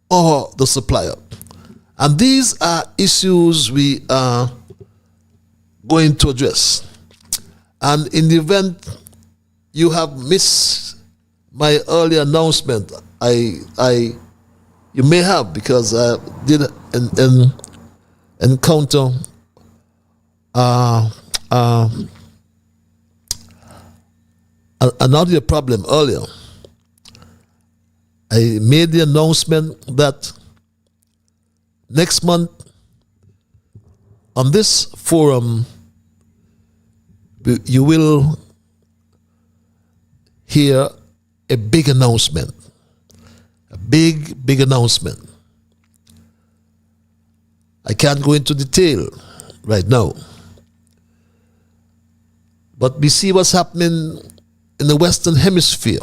or the supplier. And these are issues we are going to address. And in the event you have missed my earlier announcement, you may have, because I did encounter an audio problem earlier. I made the announcement that next month on this forum you will hear a big announcement. A big announcement. I can't go into detail right now. But we see what's happening in the Western Hemisphere.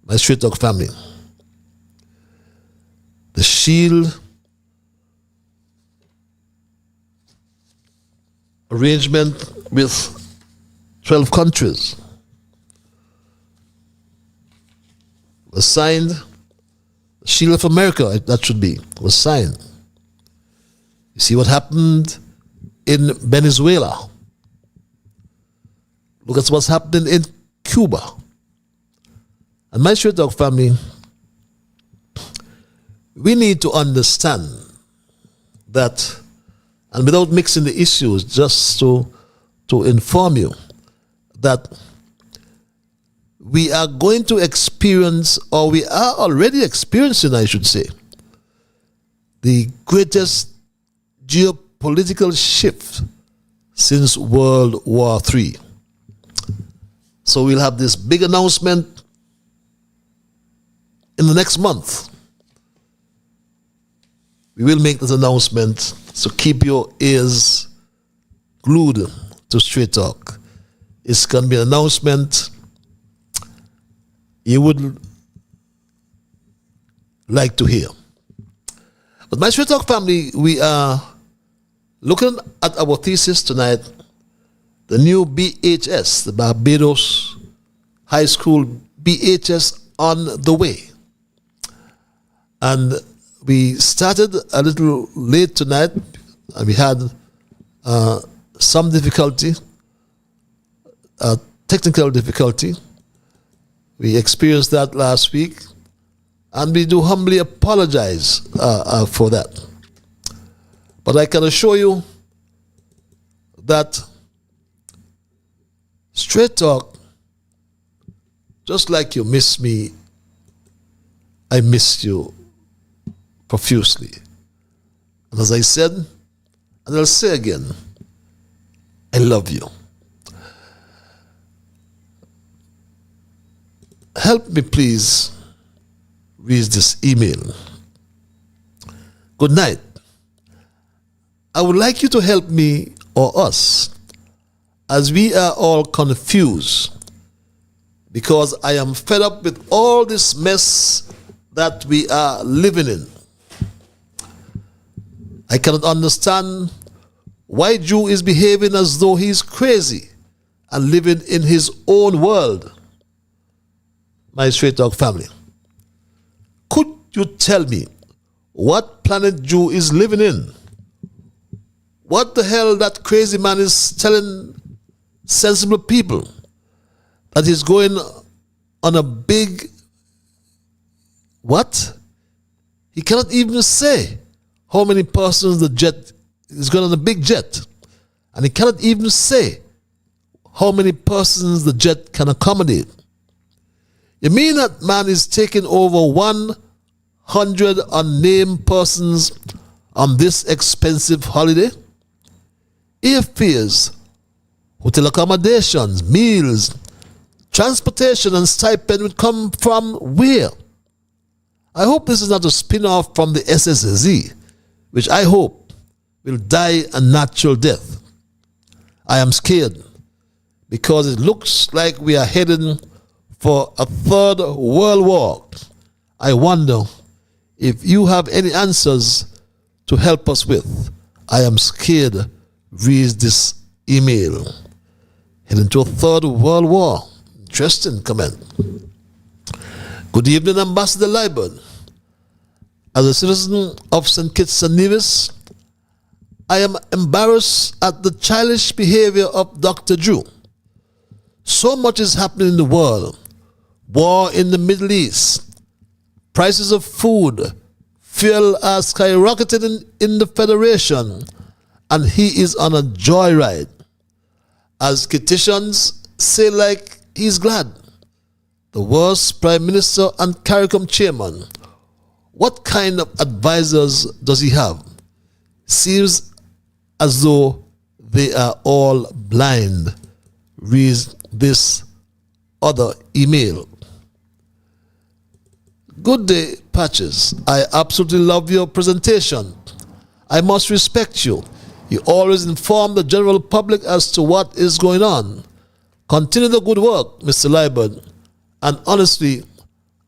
My Straight Talk family. The shield arrangement with 12 countries was signed. The Shield of America, that should be, was signed. You see what happened in Venezuela. Look at what's happening in Cuba. And my Straight Talk family, we need to understand that, and without mixing the issues, just to inform you that we are going to experience, or we are already experiencing, I should say, the greatest geopolitical shift since World War III. So we'll have this big announcement in the next month. We will make this announcement, so keep your ears glued to Straight Talk. It's going to be an announcement you would like to hear. But my Straight Talk family, we are looking at our thesis tonight, the new BHS, the Barbados High School BHS on the way. And we started a little late tonight, and we had some difficulty, technical difficulty. We experienced that last week, and we do humbly apologize for that. But I can assure you that Straight Talk, just like you miss me, I missed you profusely. And as I said, and I'll say again, I love you. Help me please read this email. Good night. I would like you to help me or us, as we are all confused, because I am fed up with all this mess that we are living in. I cannot understand why Jew is behaving as though he's crazy and living in his own world. My Straight Talk family, could you tell me what planet Jew is living in? What the hell that crazy man is telling sensible people? That he's going on a big, what? He cannot even say how many persons the jet is going on a big jet. And he cannot even say how many persons the jet can accommodate. You mean that man is taking over 100 unnamed persons on this expensive holiday? Airfares, hotel accommodations, meals, transportation and stipend would come from where? I hope this is not a spin-off from the SSZ, which I hope will die a natural death. I am scared because it looks like we are heading for a third world war. I wonder if you have any answers to help us with. I am scared. Read this email. Heading to a third world war. Interesting comment. Good evening, Ambassador Liburd. As a citizen of St. Kitts and Nevis, I am embarrassed at the childish behavior of Dr. Drew. So much is happening in the world. War in the Middle East. Prices of food, fuel are skyrocketing in the Federation, and he is on a joyride. As Kittitians say, like he's glad. The worst Prime Minister and CARICOM chairman. What kind of advisors does he have? Seems as though they are all blind. Read this other email. Good day, Patches. I absolutely love your presentation. I must respect you. You always inform the general public as to what is going on. Continue the good work, Mr. Liburd. And honestly,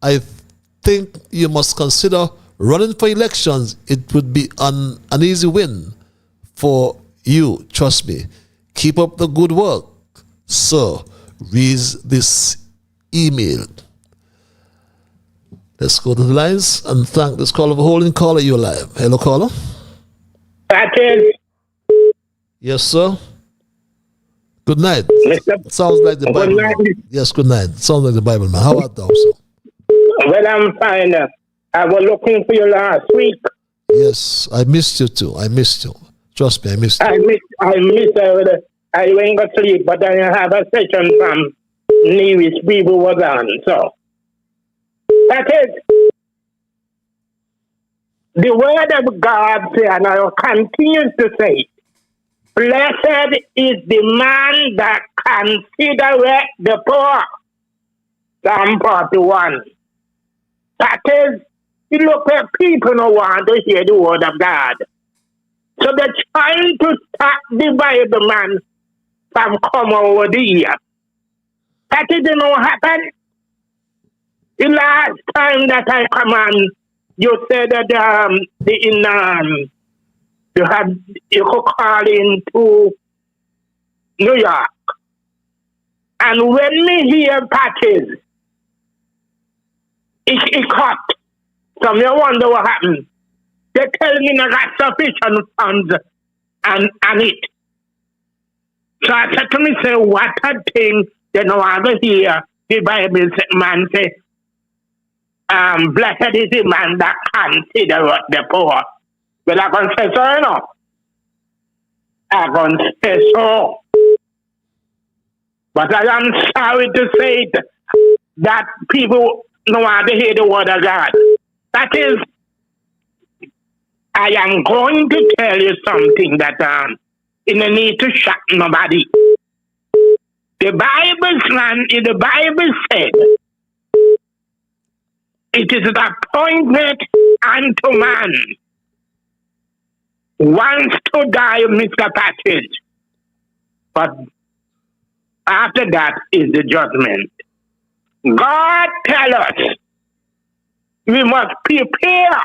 I think you must consider running for elections. It would be an easy win for you. Trust me. Keep up the good work. Sir, read this email. Let's go to the lines and thank this caller for holding. Caller, you're live. Hello, caller. Patches. Yes, sir. Good night. Sounds like the Bible man. Yes, good night. Sounds like the Bible man. How about thou, sir? Well, I'm fine. I was looking for you last week. Yes, I missed you too. I missed you. Trust me, I missed you. I missed I went to sleep, but I have a session from Nevis people was on. So that is the word of God say, and I will continue to say, blessed is the man that considereth the poor. Psalm 41. That is, you look at people who want to hear the word of God. So they're trying to stop the Bible man from come over the year. That didn't know what happened. The last time that I come on, you said that you could call into New York. And when me hear patches, it cut. So me wonder what happened. They tell me I got sufficient funds and it. So I said to me, say, what a thing they don't want to hear. The Bible man say, blessed is the man that considereth the poor. Well, I'm going to say so, you know. I'm going to say so. But I am sorry to say it, that people don't want to hear the word of God. That is, I am going to tell you something that you don't need to shock nobody. The Bible said, it is an appointment unto man once to die, Mr. Patrick. But after that is the judgment. God tell us we must prepare.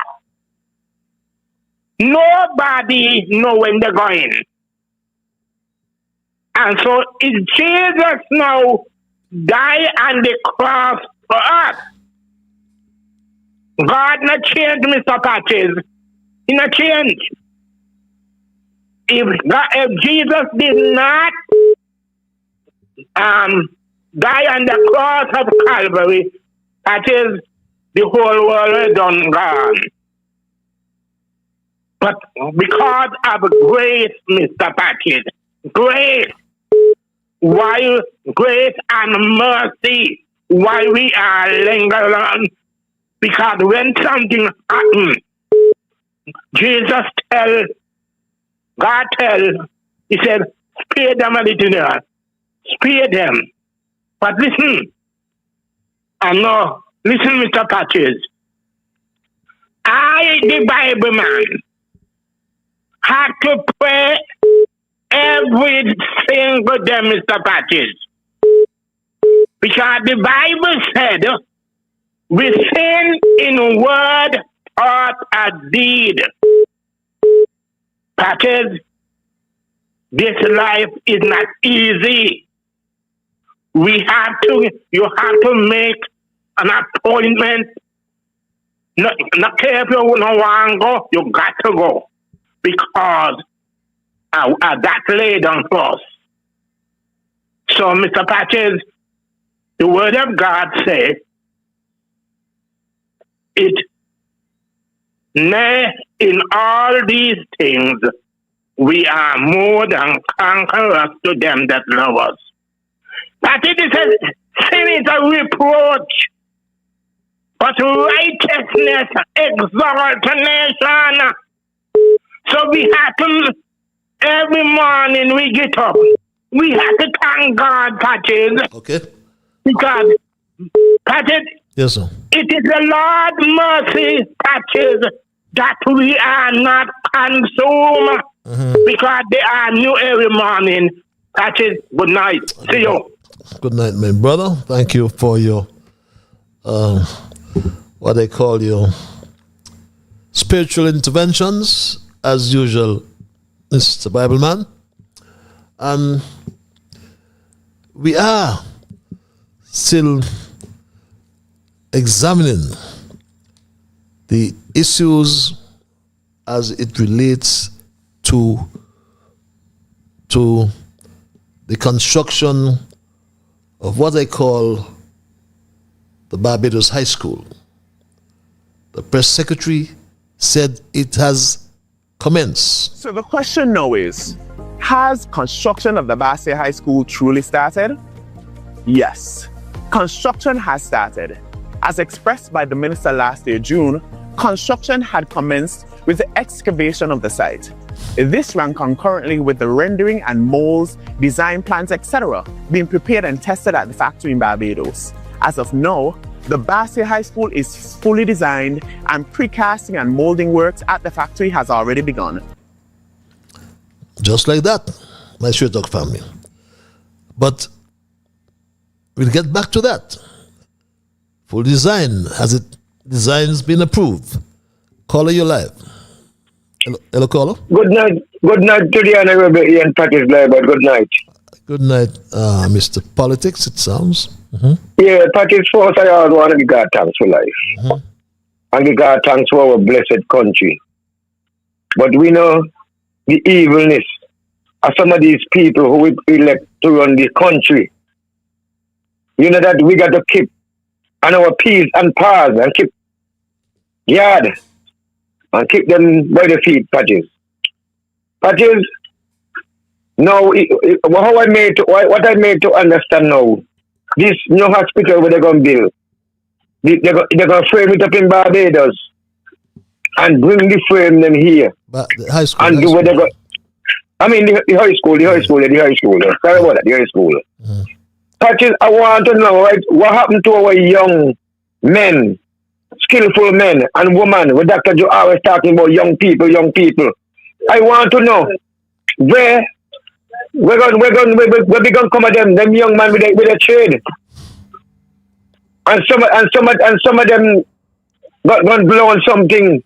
Nobody know when they're going. And so if Jesus now die on the cross for us, God not change, Mr. Patches. He not change. If Jesus did not die on the cross of Calvary, that is, the whole world is done gone. But because of grace, Mr. Patches, grace, while grace and mercy, while we are lingering on, because when something happens, Jesus God he said, spare them a little there. Spare them. But listen, listen, Mr. Patches. I, the Bible man, had to pray every single day, Mr. Patches. Because the Bible said, we sin in word, thought, and deed. Patches, this life is not easy. You have to make an appointment. Not care if you don't want to go, you got to go. Because that laid on us. So, Mr. Patches, the word of God says, nay, in all these things, we are more than conquerors to them that love us. That it is sin is a reproach, but righteousness exalts a nation. So we have to, every morning we get up, we have to thank God, Patches. Okay. Because, Patches, yes, sir. It is the Lord's mercy, Patches, that we are not consumed, because they are new every morning. Patches, good night. See you. Good night, my brother. Thank you for your, what they call your spiritual interventions, as usual, Mr. Bible man. And we are still examining the issues as it relates to the construction of what I call the Barbados High School. The press secretary said it has commenced. So the question now is, has construction of the Barbados High School truly started? Yes, construction has started. As expressed by the minister last year, June, construction had commenced with the excavation of the site. This ran concurrently with the rendering and molds, design plans, etc. being prepared and tested at the factory in Barbados. As of now, the Barbados High School is fully designed and precasting and molding works at the factory has already begun. Just like that, my Straight Talk family. But we'll get back to that. Full design, designs been approved? Caller, you live. Hello, caller. Good night to the Honorable Ian Patrick Blaibert. Good night. Good night, Mr. Politics, it sounds. Yeah, Patrick, first I always want to give God thanks for life. And give God thanks for our blessed country. But we know the evilness of some of these people who we elect to run this country. You know that we got to keep on our P's and P's and keep guard and keep them by the feet, Patches. Patches, now, what I made to understand now, this new hospital where they're going to build, they're going to frame it up in Barbados and bring the frame them here. But the high school. And do what they go. I mean, the high school. Sorry about that, the high school. Patches, I want to know, right, what happened to our young men, skillful men and women, with Dr. Joe always talking about young people. I want to know where we're gonna come at them young men with a trade. And some of them got blow on something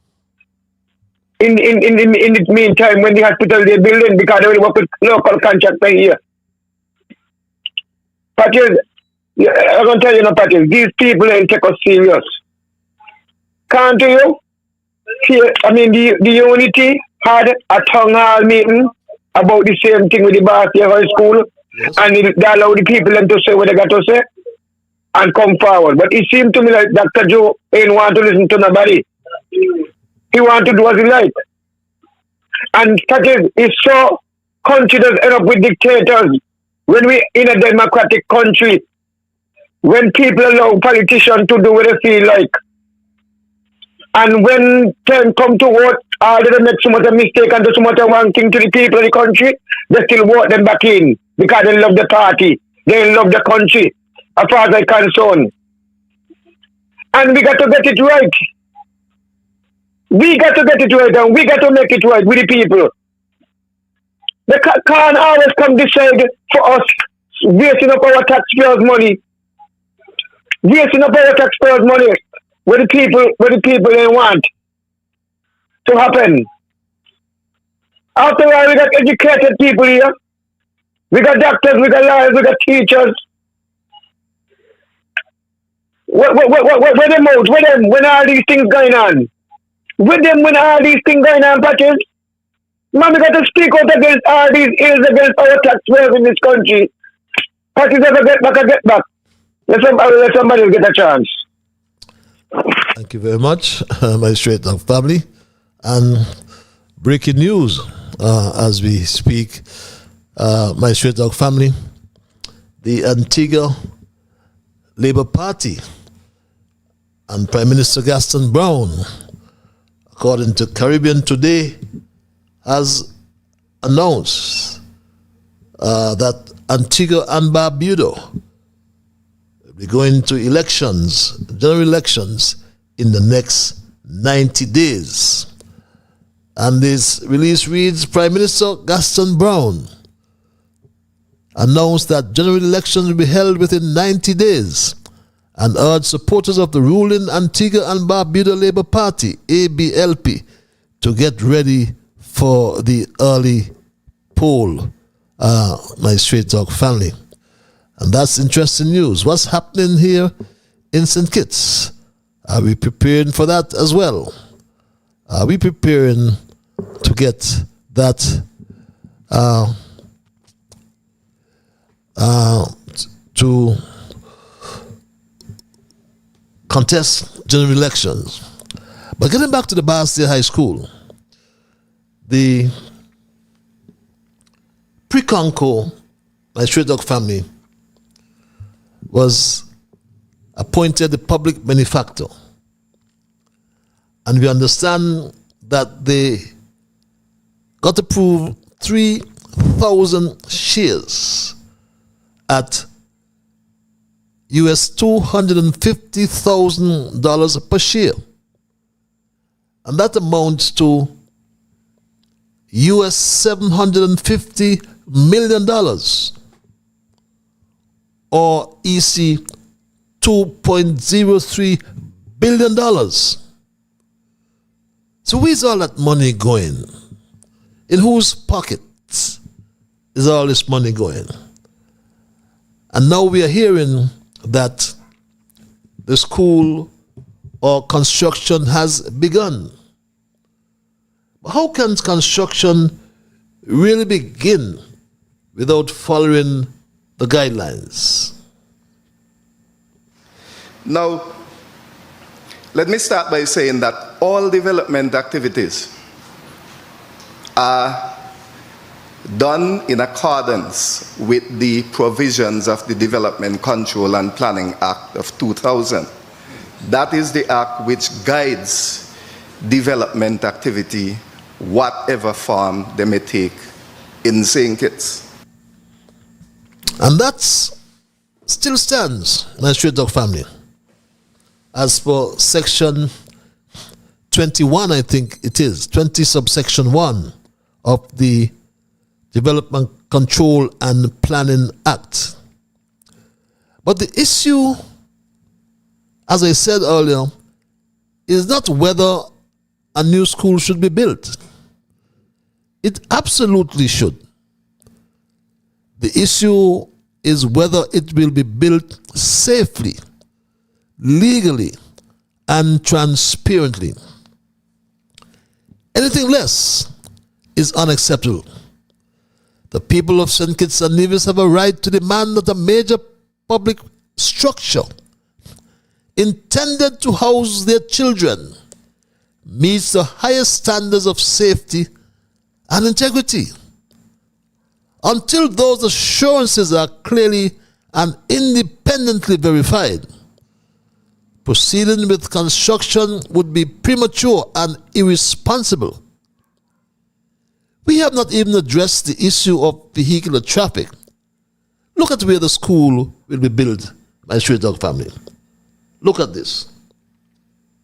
in the meantime when the hospital they're building because they work with local contractor here. Patches, I'm gonna tell you now, Patches, these people ain't take us serious. Can't you? I mean the unity had a town hall meeting about the same thing with the Barbados High School, and they allow the people them to say what they got to say and come forward. But it seemed to me like Dr. Joe ain't want to listen to nobody. He want to do as he like. And Patches, it's so country does end up with dictators when we in a democratic country, when people allow politicians to do what they feel like. And when time come to vote, all they make so much a mistake and do so much a wrong thing to the people of the country, they still vote them back in because they love the party, they love the country, as far as I'm concerned. And we got to get it right. We got to get it right and we got to make it right with the people. They can't always come decide for us, wasting up our taxpayers' money. Wasting up our taxpayers' money. What the people they want to happen. After all, we got educated people here. We got doctors, we got lawyers, we got teachers. Where them out? Where them when all these things going on? With them when all these things going on, Patches? Man, we got to speak out against all these ills against our taxpayers in this country. Patches, ever get back. Let somebody get a chance. Thank you very much, my Straight Dog family. And breaking news as we speak, my Straight Dog family, the Antigua Labour Party and Prime Minister Gaston Brown, according to Caribbean Today, has announced that Antigua and Barbados will be going to elections, general elections, in the next 90 days. And this release reads, Prime Minister Gaston Brown announced that general elections will be held within 90 days and urged supporters of the ruling Antigua and Barbuda Labour Party, ABLP, to get ready for the early poll, my Straight Talk family. And that's interesting news. What's happening here in St. Kitts? Are we preparing for that as well? Are we preparing to get that to contest general elections? But getting back to the Barbados High School, the pre-Conco, my Straight Dog family, was appointed the public benefactor. And we understand that they got approved 3,000 shares at US $250,000 per share. And that amounts to US $750 million. or EC $2.03 billion. So where's all that money going? In whose pockets is all this money going? And now we are hearing that the school or construction has begun. How can construction really begin without following the guidelines? Now, let me start by saying that all development activities are done in accordance with the provisions of the Development Control and Planning Act of 2000. That is the act which guides development activity, whatever form they may take in St. Kitts. And that still stands, my Straight Dog family. As for section 21, I think it is, 20 subsection 1 of the Development Control and Planning Act. But the issue, as I said earlier, is not whether a new school should be built. It absolutely should. The issue is whether it will be built safely, legally, and transparently. Anything less is unacceptable. The people of St. Kitts and Nevis have a right to demand that a major public structure intended to house their children meets the highest standards of safety and integrity. Until those assurances are clearly and independently verified, proceeding with construction would be premature and irresponsible. We have not even addressed the issue of vehicular traffic. Look at where the school will be built, my Straight Dog family. Look at this.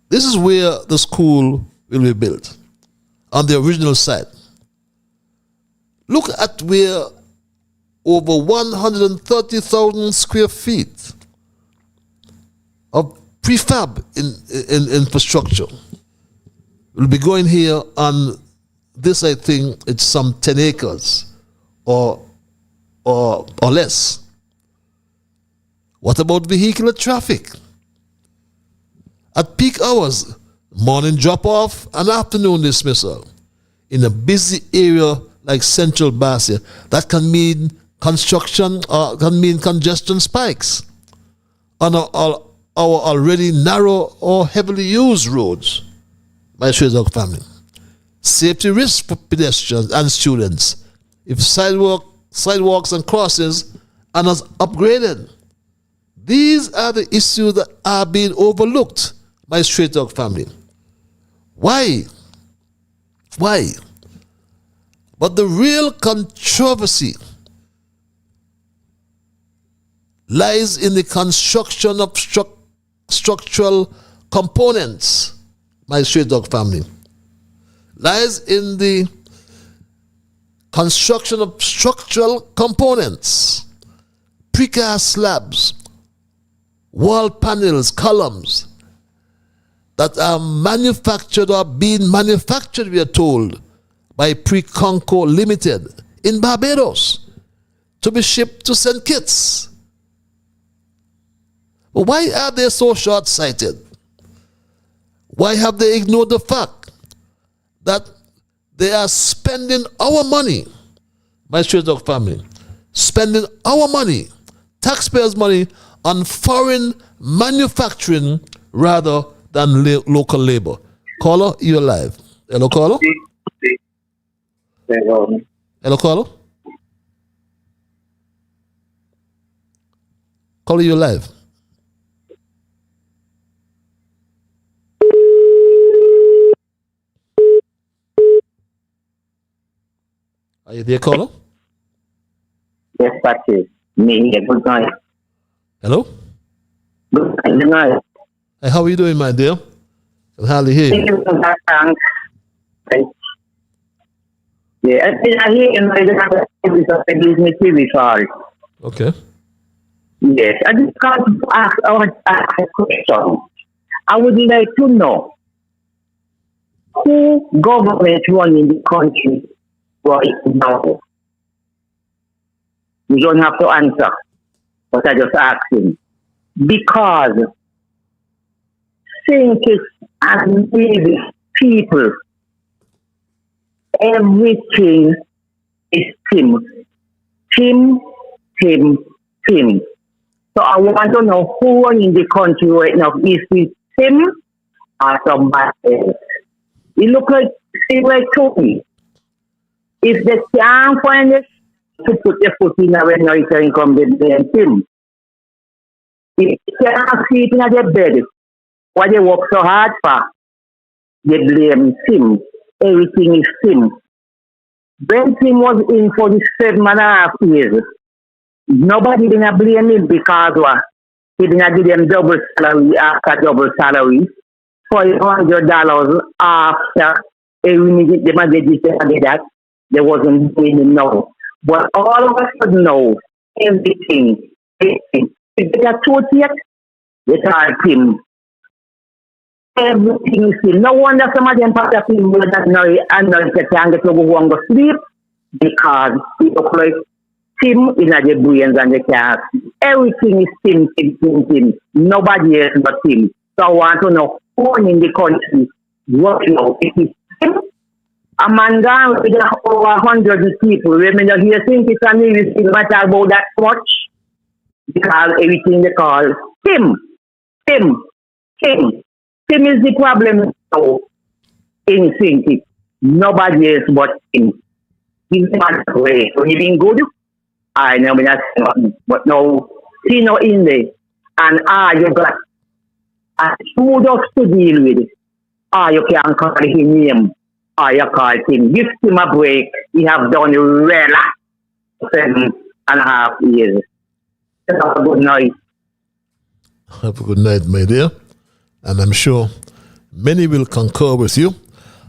This is where the school will be built, on the original site. Look at where over 130,000 square feet of prefab in infrastructure will be going here on this. I think it's some 10 acres or less. What about vehicular traffic? At peak hours, morning drop-off and afternoon dismissal, in a busy area like Central Basia, that can mean construction or can mean congestion spikes on our already narrow or heavily used roads, my Straight Dog family. Safety risks for pedestrians and students if sidewalks and crosses are not upgraded. These are the issues that are being overlooked, my Straight Dog family. Why? But the real controversy lies in the construction of structural components, my Straight Dog family. Lies in the construction of structural components, precast slabs, wall panels, columns that are manufactured or being manufactured, we are told, by Preconco Limited in Barbados to be shipped to St. Kitts. But why are they so short-sighted? Why have they ignored the fact that they are spending our money, my Straight Dog family, spending our money, taxpayers' money, on foreign manufacturing rather than local labor? Caller, you're live. Hello, caller? Hello, caller? Caller, you're live. Are you there, caller? Yes, that is me. Good night. Hello? Good night. Hey, how are you doing, my dear? I can hardly hear you. Yeah, I hear you. I give me TV sorry. Okay. Yes, I just want to ask a question. I would like to know who government running the country right now. You don't have to answer, but I just asking. Because thinkers and Nevis people, everything is Tim. Tim, Tim, Tim. So I want to know who running the country right now. Is it Tim or somebody else? It look like to me. If they can't find it, to put their foot in a when you can come with them Tim. If they can't sleep in their bed, what they work so hard for, they blame Tim. Everything is Tim. When Tim was in for the 7.5 years, nobody didn't blame him because he didn't give them double salary after double salary. $500 after every minute they might get that. There wasn't doing no. But all of a sudden now, everything. If they are taught yet, they are Tim. Everything is Tim. No wonder some of them part of him will not know and not can get to go and go sleep because it look like Tim in the brains and the cast. Everything is Tim. Nobody else but Tim. So I want to know who in the country what now. It is Tim. A man gone with over 100 people. Remember, you think it's a Nevis thing matter about that much? Because everything they call Tim. Tim is the problem now in thinking. Nobody else but Tim. He's not great. So he been good. I know me not nothing. But no, he no in there. And you got a smooth us to deal with it. You can call him name. You call him. Give him a break. He have done well 7.5 years. Have a good night. Have a good night, my dear. And I'm sure many will concur with you.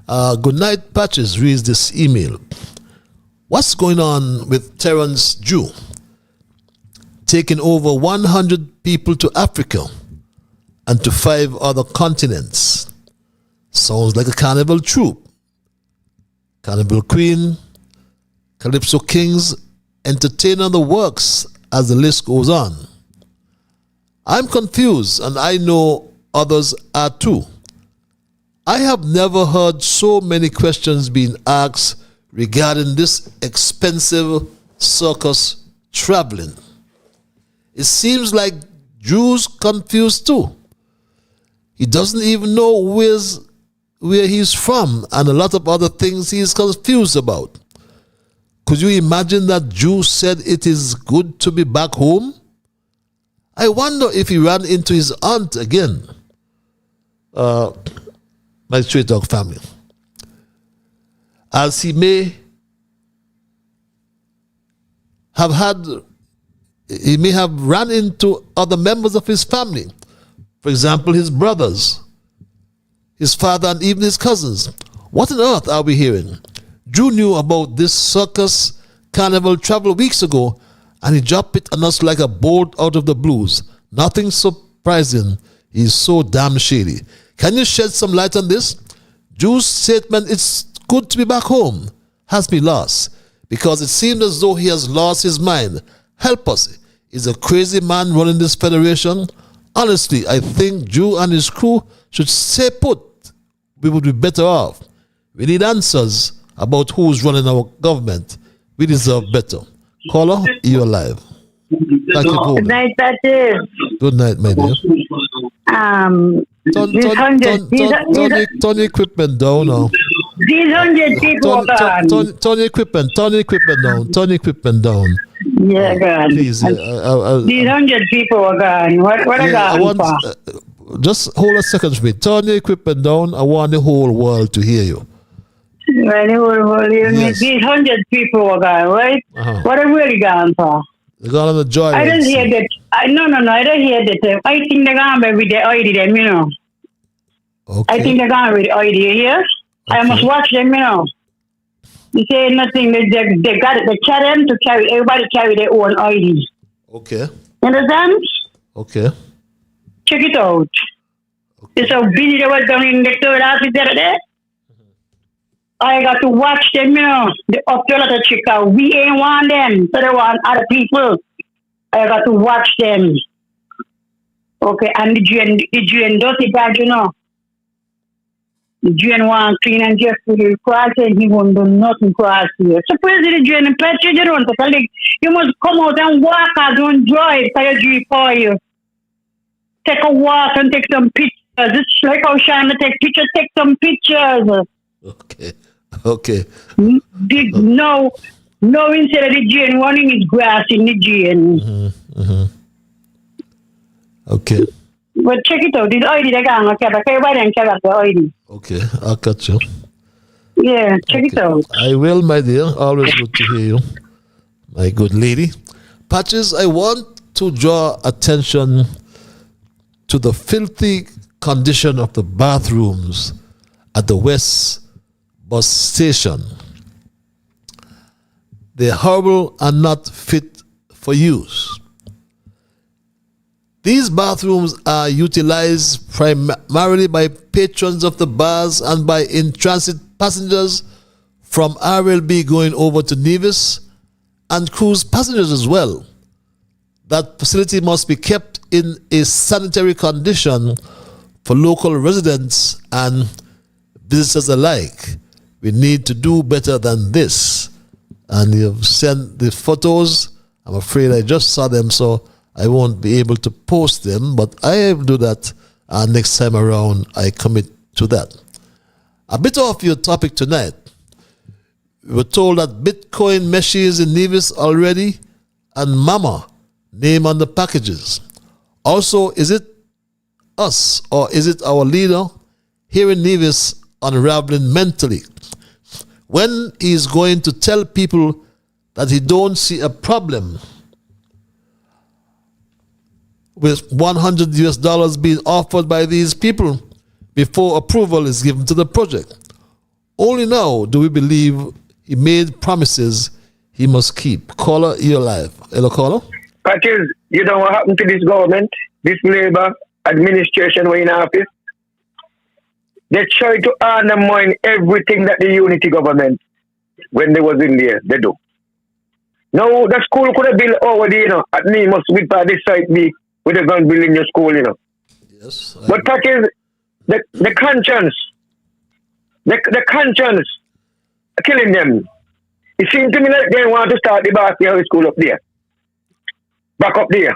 Good night, Patches reads this email. What's going on with Terence Jew taking over 100 people to Africa and to 5 other continents? Sounds like a carnival troupe. Carnival Queen, Calypso Kings, entertain the works as the list goes on. I'm confused, and I know others are too. I have never heard so many questions being asked regarding this expensive circus traveling. It seems like Drew's confused too. He doesn't even know where he's from and a lot of other things he's confused about. Could you imagine that Drew said it is good to be back home? I wonder if he ran into his aunt again. My Straight Dog family. As he may have run into other members of his family. For example, his brothers, his father, and even his cousins. What on earth are we hearing? Drew knew about this circus carnival travel weeks ago, and he dropped it on us like a bolt out of the blues. Nothing surprising. He's so damn shady. Can you shed some light on this? Drew's statement, it's good to be back home, has me lost, because it seemed as though he has lost his mind. Help us. Is a crazy man running this federation? Honestly, I think Drew and his crew should stay put. We would be better off. We need answers about who's running our government. We deserve better. Caller, you're alive. Good night, Patty. Good night, my dear. Turn your equipment down now. These 100 people are gone. Turn your equipment down. Yeah, gone. Please. These 100 people are gone. What are gone for? Just hold a second for me. Turn your equipment down. I want the whole world to hear you. Yes. These 100 people were gone, right? What are really gone for? They're gone on the joy. I don't hear that. No, I don't hear that. I think they're gone with the ID, them, you know. Okay. I think they're gone with the ID, you hear? I must watch them, you know. You say nothing, they got it. They carry them to carry, everybody carry their own ID. Okay. You understand? Okay. Check it out. It's how busy they was down in the third office the other day. I got to watch them, the up to a lot of chica. We ain't want them, so they want other people. I got to watch them. Okay, and the drain dirty bag, The drain want clean and just for the cross and he won't do nothing cross here. Suppose the drain and patch you don't you must come out and walk out, don't drive for your G for you. Take a walk and take some pictures. It's like how Shana take some pictures. Okay. No, instead of the drain, running is grass in the drain. Okay. But check it out. This ID they got on the ID. Okay, I'll catch you. Yeah, check it out. I will, my dear. Always good to hear you, my good lady. Patches, I want to draw attention to the filthy condition of the bathrooms at the West bus station. They're horrible and not fit for use. These bathrooms are utilized primarily by patrons of the bars and by in-transit passengers from RLB going over to Nevis and cruise passengers as well. That facility must be kept in a sanitary condition for local residents and visitors alike. We need to do better than this. And you've sent the photos. I'm afraid I just saw them, so I won't be able to post them, but I will do that next time around. I commit to that. A bit off your topic tonight. We were told that Bitcoin meshes in Nevis already and Mama name on the packages. Also, is it us or is it our leader here in Nevis unraveling mentally when he's going to tell people that he don't see a problem with $100 being offered by these people before approval is given to the project? Only now do we believe he made promises he must keep. Caller, you're live. Hello, caller. Patches, you know what happened to this government, this Labour administration were in office? They try to undermine everything that the unity government, when they was in there, they do. Now, the school could have been over there, at Nevis with this side B, with the gun building your school, Yes. But Patches, the conscience, the conscience, killing them. It seems to me like they want to start the Barbados school up there. Back up there.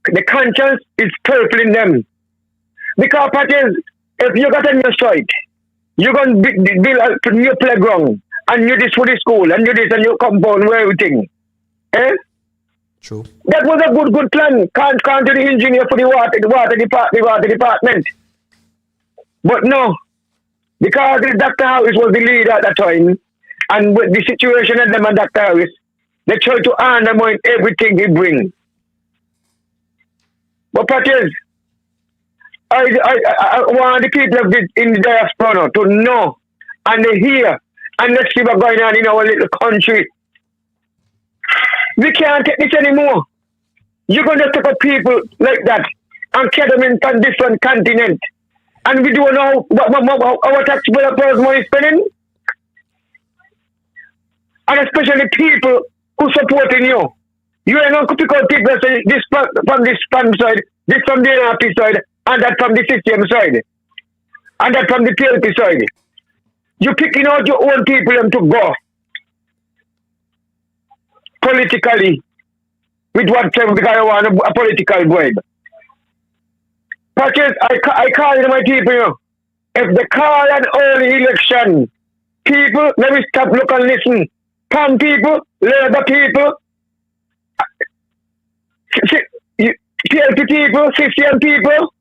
The conscience is purpling them. Because, Patches, if you got a new site, you're going to build a new playground, and you this for the school, and you this and you compound where everything. Eh? True. That was a good plan. Can't to the engineer for the water department. But no, because Dr. Harris was the leader at that time, and with the situation at them and Dr. Harris, they try to undermine everything he brings. But Patches, I want the people of in the diaspora to know and they hear and let's see what's going on in our little country. We can't take this anymore. You're going to take up people like that and carry them in a different continent. And we don't know what our taxpayers' money is spending. And especially people who supporting you. You ain't going to pick out people say this from this spam side, this from the NRP side, and that from the system side, and that from the PLP side. You're picking out your own people and to go politically with whatever because you want a political bribe. Patches, I call to my people, if they call an early election, people, let me stop, look and listen. PAM people, Labour people, PLP people, CCM people,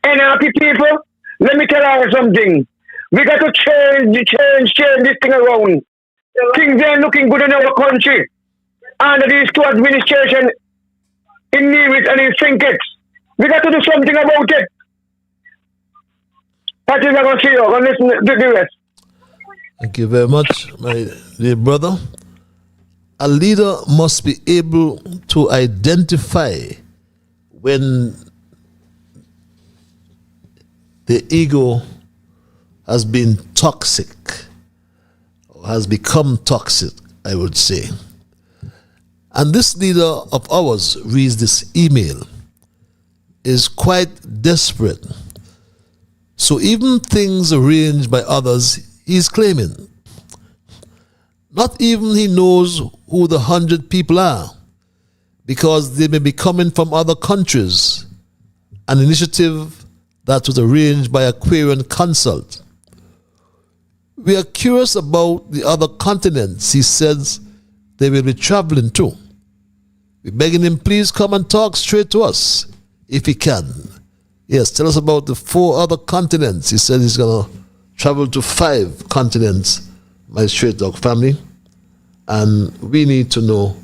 NRP people, let me tell you something. We got to change this thing around. Things ain't looking good in our country. Under these two administration in Nevis and in Sinkex. We got to do something about it. Patches, I'm going to see you. I'm going to listen to the rest. Thank you very much, my dear brother. a leader must be able to identify when the ego has been toxic, or has become toxic, I would say. And this leader of ours reads this email, is quite desperate. So even things arranged by others, he's claiming. Not even he knows who the 100 people are, because they may be coming from other countries. An initiative that was arranged by Aquarian Consult. We are curious about the other continents he says they will be traveling to. We're begging him, please come and talk straight to us, if he can. Yes, tell us about the 4 other continents. He said he's going to travel to 5 continents, my Straight Talk family. And we need to know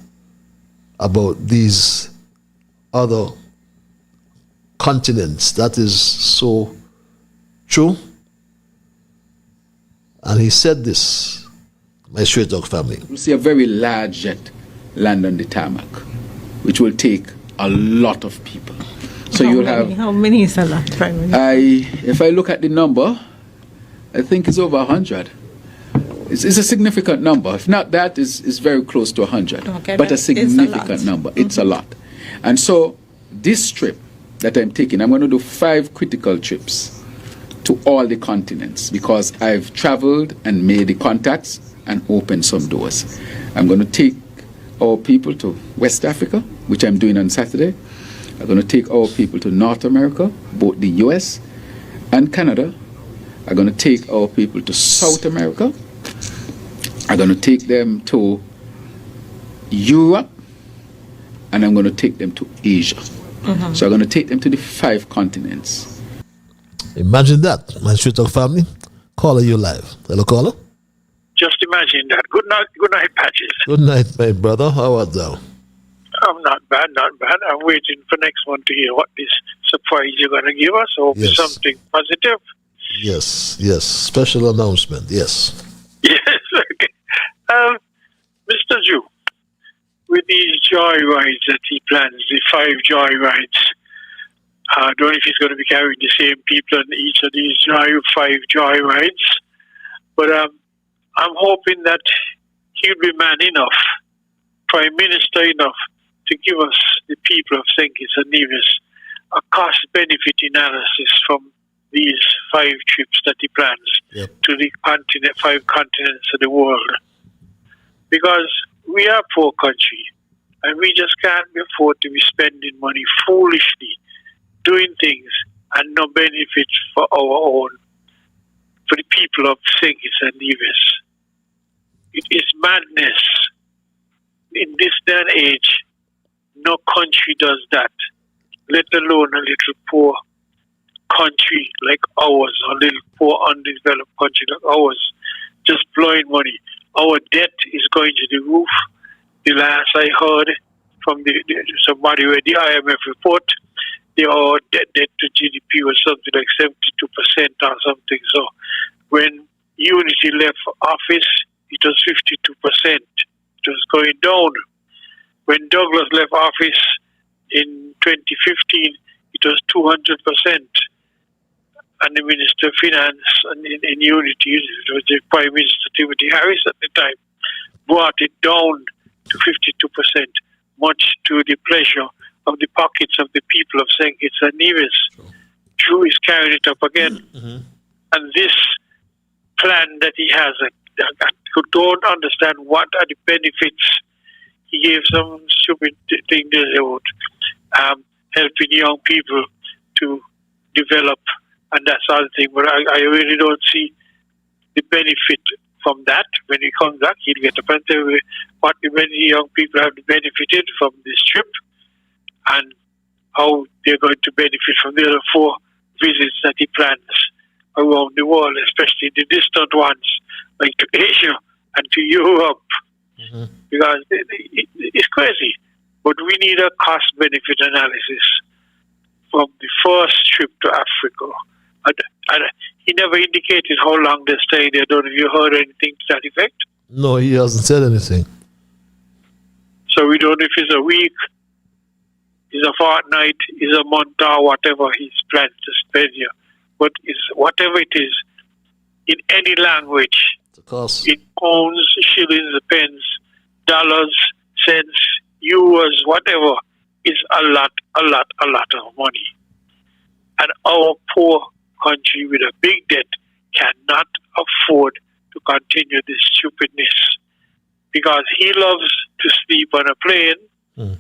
about these other continents. That is so true. And he said this, my Straight Talk family. We see a very large jet land on the tarmac, which will take a lot of people. So you'll have... How many is a lot, Prime Minister? If I look at the number, I think it's over 100. It's a significant number. If not that, it's very close to 100. Okay, but a significant number. It's a lot. And so this trip that I'm taking, I'm going to do 5 critical trips to all the continents, because I've traveled and made the contacts and opened some doors. I'm going to take our people to West Africa, which I'm doing on Saturday. I'm going to take our people to North America, both the US and Canada. I'm going to take our people to South America. I'm going to take them to Europe, and I'm going to take them to Asia. Mm-hmm. So I'm going to take them to the 5 continents. Imagine that, my Straight Talk family. Caller, you live. Hello, caller. Just imagine that. Good night, Patches. Good night, my brother. How art thou? I'm not bad. I'm waiting for next one to hear what this surprise you're going to give us. Hope Yes. something positive. Yes. Special announcement, yes. Yes, okay. Mr. Jew, with these joyrides that he plans, the 5 joyrides, I don't know if he's going to be carrying the same people on each of these 5 joyrides, but I'm hoping that he'll be man enough, Prime Minister enough, to give us, the people of St. Kitts and Nevis, a cost-benefit analysis from these 5 trips that he plans to the 5 continents of the world. Because we are a poor country, and we just can't afford to be spending money foolishly, doing things, and no benefit for our own, for the people of St. Kitts and Nevis. It is madness. In this day and age, no country does that, let alone a little poor country like ours, a little poor undeveloped country like ours, just blowing money. Our debt is going to the roof. The last I heard from somebody with the IMF report, our debt to GDP was something like 72% or something. So when Unity left office, it was 52%. It was going down. When Douglas left office in 2015, it was 200%. And the Minister of Finance in Unity, it was the Prime Minister Timothy Harris at the time, brought it down to 52%, much to the pleasure of the pockets of the people of St. Kitts and Nevis. Drew is carrying it up again. Mm-hmm. And this plan that he has, I don't understand what are the benefits. He gave some stupid thing about helping young people to develop and that sort of thing. But I really don't see the benefit from that. When he comes back, he'll get up and tell me what many young people have benefited from this trip and how they're going to benefit from the other 4 visits that he plans around the world, especially the distant ones, like to Asia and to Europe. Mm-hmm. Because it's crazy. But we need a cost-benefit analysis from the first trip to Africa. And he never indicated how long they're staying there. Don't know if you heard anything to that effect? No, he hasn't said anything. So we don't know if it's a week, it's a fortnight, it's a month, or whatever he's planned to spend here. But it's whatever it is, in any language, in pounds, shillings, pence, dollars, cents, euros, whatever, is a lot of money. And our poor country with a big debt cannot afford to continue this stupidness. Because he loves to sleep on a plane,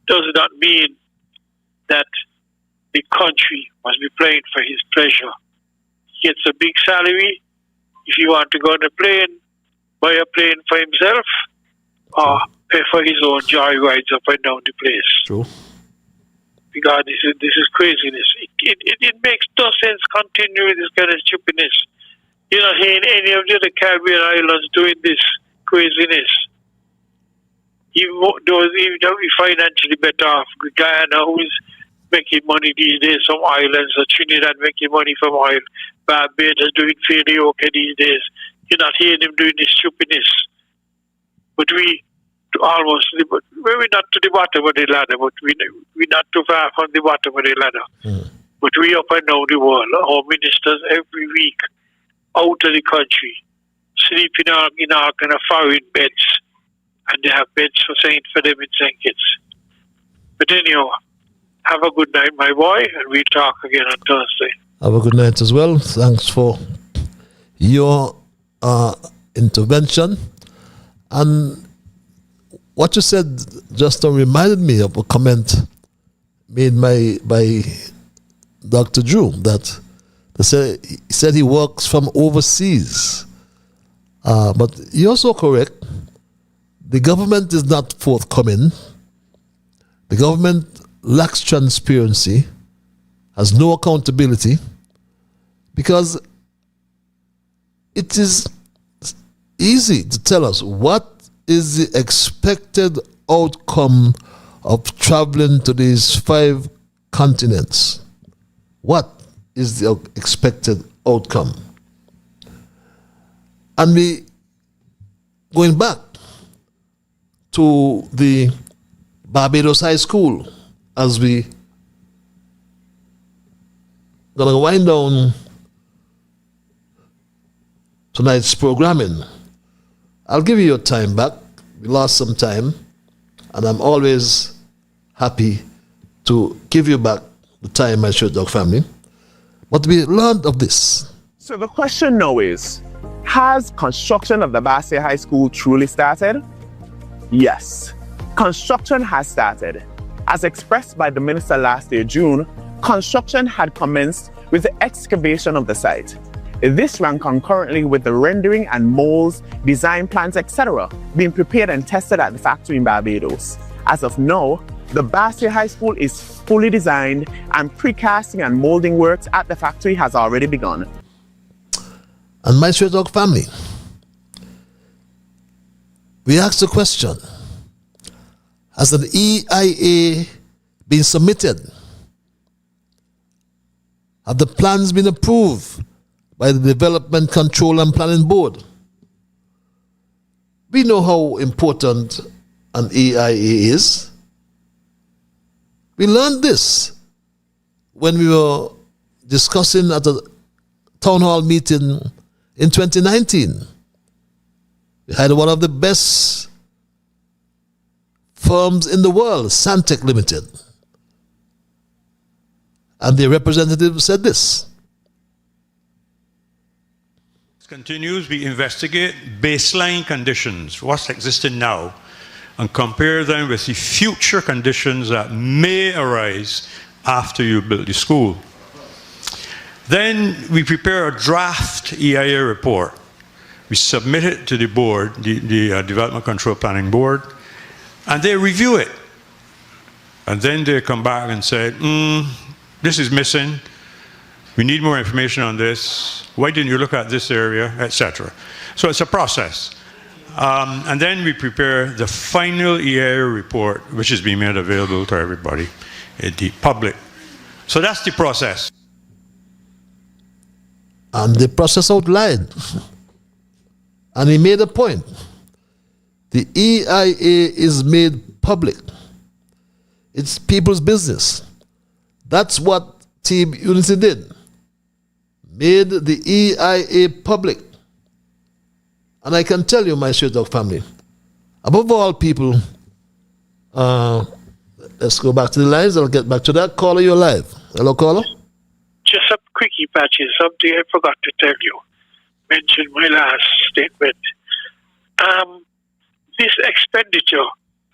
does not mean that the country must be playing for his pleasure. He gets a big salary. If he wants to go on a plane, buy a plane for himself, or pay for his own joy rides up and down the place. True. Because this is craziness. It makes no sense continuing this kind of stupidness. You're not hearing any of the other Caribbean islands doing this craziness. Even those financially better off. Guyana, who is making money these days from islands, or Trinidad making money from oil, Barbados doing fairly okay these days. You're not hearing them doing this stupidness. But we're not to the bottom of the ladder, but we're not too far from the bottom of the ladder. But we up and down the world, our ministers every week out of the country, sleeping in our kind of foreign beds, and they have beds for them in St. Kitts. But anyhow, have a good night, my boy, and we'll talk again on Thursday. Have a good night as well. Thanks for your intervention. And what you said just reminded me of a comment made by Dr. Drew, that he said he works from overseas. But you're also correct. The government is not forthcoming. The government lacks transparency, has no accountability, because it is easy to tell us what is the expected outcome of traveling to these 5 continents. What is the expected outcome? And going back to the Barbados High School, as we gonna wind down tonight's programming, I'll give you your time back. We lost some time, and I'm always happy to give you back the time, my Short Dog family. But we learned of this. So the question now is, has construction of the Barbados High School truly started? Yes, construction has started. As expressed by the minister last year, June, construction had commenced with the excavation of the site. This ran concurrently with the rendering and molds, design plans, etc. being prepared and tested at the factory in Barbados. As of now, the Barbados High School is fully designed, and precasting and molding works at the factory has already begun. And my Straight Dog family, we asked the question, has an EIA been submitted? Have the plans been approved by the Development Control and Planning Board? We know how important an EIA is. We learned this when we were discussing at a town hall meeting in 2019. We had one of the best firms in the world, Santec Limited. And the representative said this. Continues, we investigate baseline conditions, what's existing now, and compare them with the future conditions that may arise after you build the school. Then we prepare a draft EIA report. We submit it to the board, the Development Control Planning Board, and they review it. And then they come back and say, this is missing. We need more information on this. Why didn't you look at this area, etc. So it's a process. And then we prepare the final EIA report, which is being made available to everybody, the public. So that's the process. And the process outlined. And he made a point The EIA is made public. It's people's business. That's what Team Unity did. Made the EIA public. And I can tell you, my Straight Talk family, above all people, let's go back to the lines. I'll get back to that. Caller, you're live. Hello, caller. Just a quickie, Patches. Something I forgot to tell you. Mention my last statement. This expenditure,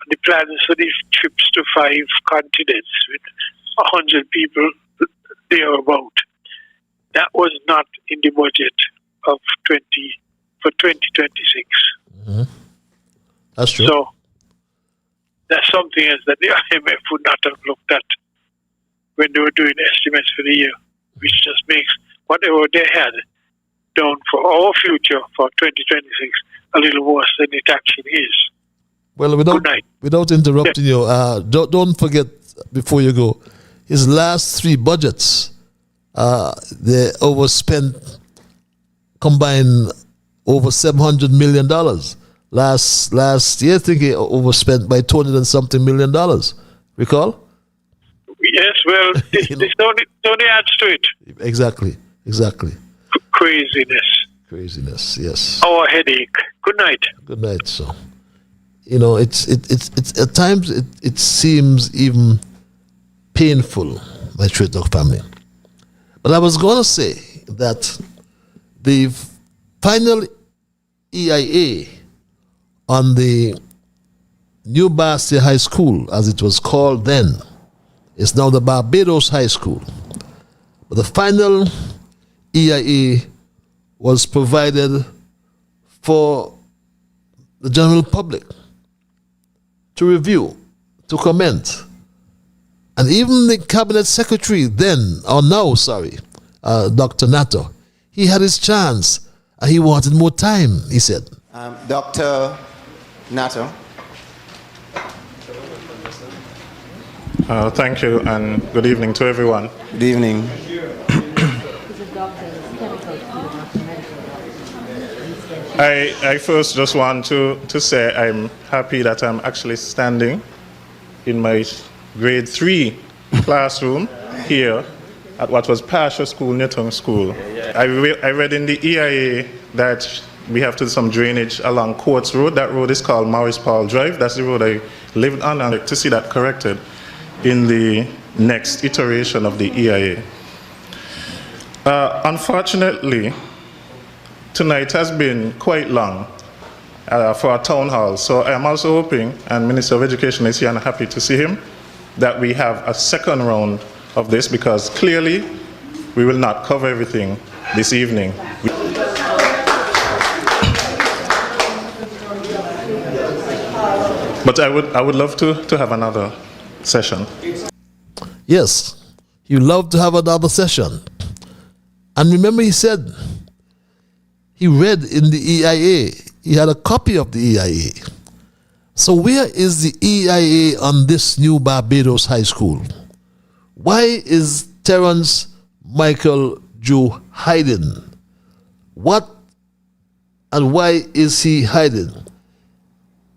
the plans for these trips to 5 continents with 100 people thereabout, that was not in the budget of 2026. Mm-hmm. That's true. So that's something else that the IMF would not have looked at when they were doing estimates for the year, which just makes whatever they had done for our future for 2026 a little worse than it actually is. Well, without interrupting you, don't forget before you go, his last 3 budgets, they overspent combined over $700 million. Last year, I think he overspent by $200 and something million. Recall? Yes, well, this only adds to it. Exactly. Craziness, yes. Our headache. Good night. Good night. So, it's at times it seems even painful, my Straight Talk family. But I was going to say that the final EIA on the New Bastia High School, as it was called then, is now the Barbados High School. But the final EIA was provided for the general public to review, to comment. And even the cabinet secretary then, or now, Dr. Nato, he had his chance and he wanted more time, he said. Dr. Nato. Thank you and good evening to everyone. Good evening. I first just want to say I'm happy that I'm actually standing in my grade 3 classroom here at what was Pasha School, Newton School. I read in the EIA that we have to do some drainage along Courts Road. That road is called Maurice Paul Drive. That's the road I lived on, and to see that corrected in the next iteration of the EIA. Unfortunately, tonight has been quite long for our town hall. So I am also hoping, and Minister of Education is here and I'm happy to see him, that we have a second round of this, because clearly we will not cover everything this evening. But I would love to have another session. Yes, you love to have another session. And remember, he said he read in the EIA, he had a copy of the EIA. So where is the EIA on this new Barbados High School? Why is Terence Michael Jew hiding? What and why is he hiding?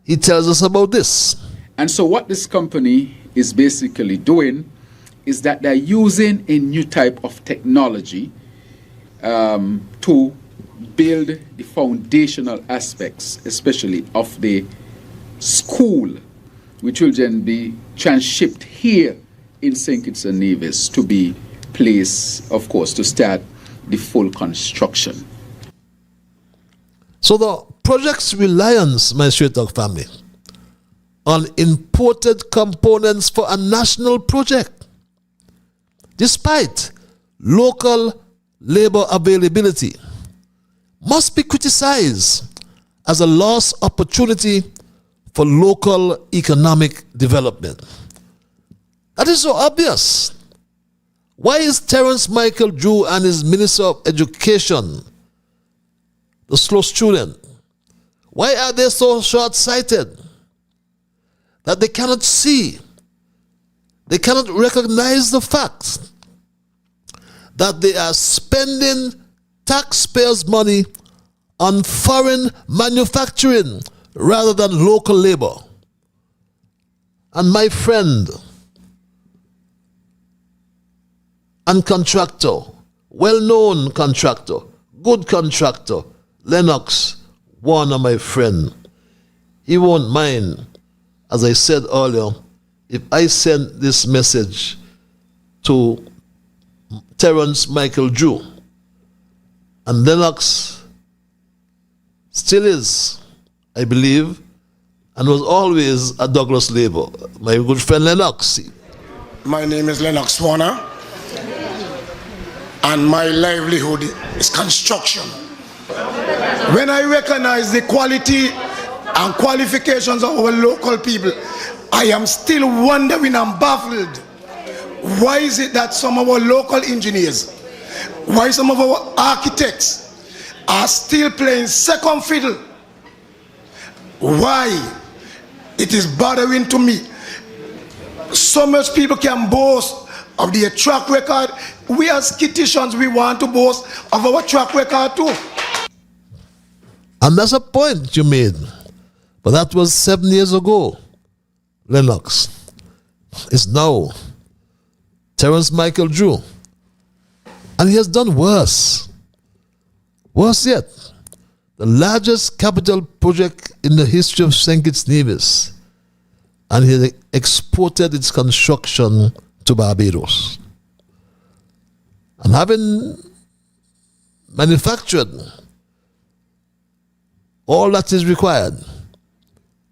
He tells us about this. And so what this company is basically doing is that they're using a new type of technology to build the foundational aspects, especially of the school, which will then be transshipped here in St. Kitts and Nevis to be placed, of course, to start the full construction. So the project's reliance, my Straight Talk family, on imported components for a national project, despite local labor availability, must be criticized as a lost opportunity for local economic development. That is so obvious. Why is Terence Michael Drew and his Minister of Education, the slow student, why are they so short-sighted that they cannot see, they cannot recognize the fact that they are spending taxpayers' money on foreign manufacturing, rather than local labor. And my friend and contractor, well-known contractor, good contractor, Lennox Warner, my friend, he won't mind, as I said earlier, if I send this message to Terence Michael Drew. And Lennox still is, I believe, and was always a Douglas labor. My good friend Lennox. My name is Lennox Warner, and my livelihood is construction. When I recognize the quality and qualifications of our local people, I am still wondering and baffled. Why is it that some of our local engineers, why some of our architects are still playing second fiddle? Why? It is bothering to me. So much people can boast of their track record. We as skitishans, we want to boast of our track record too. And that's a point you made. But that was 7 years ago, Lennox. It's now Terence Michael Drew. And he has done worse. Worse yet. The largest capital project in the history of St. Kitts Nevis. And he exported its construction to Barbados. And having manufactured all that is required,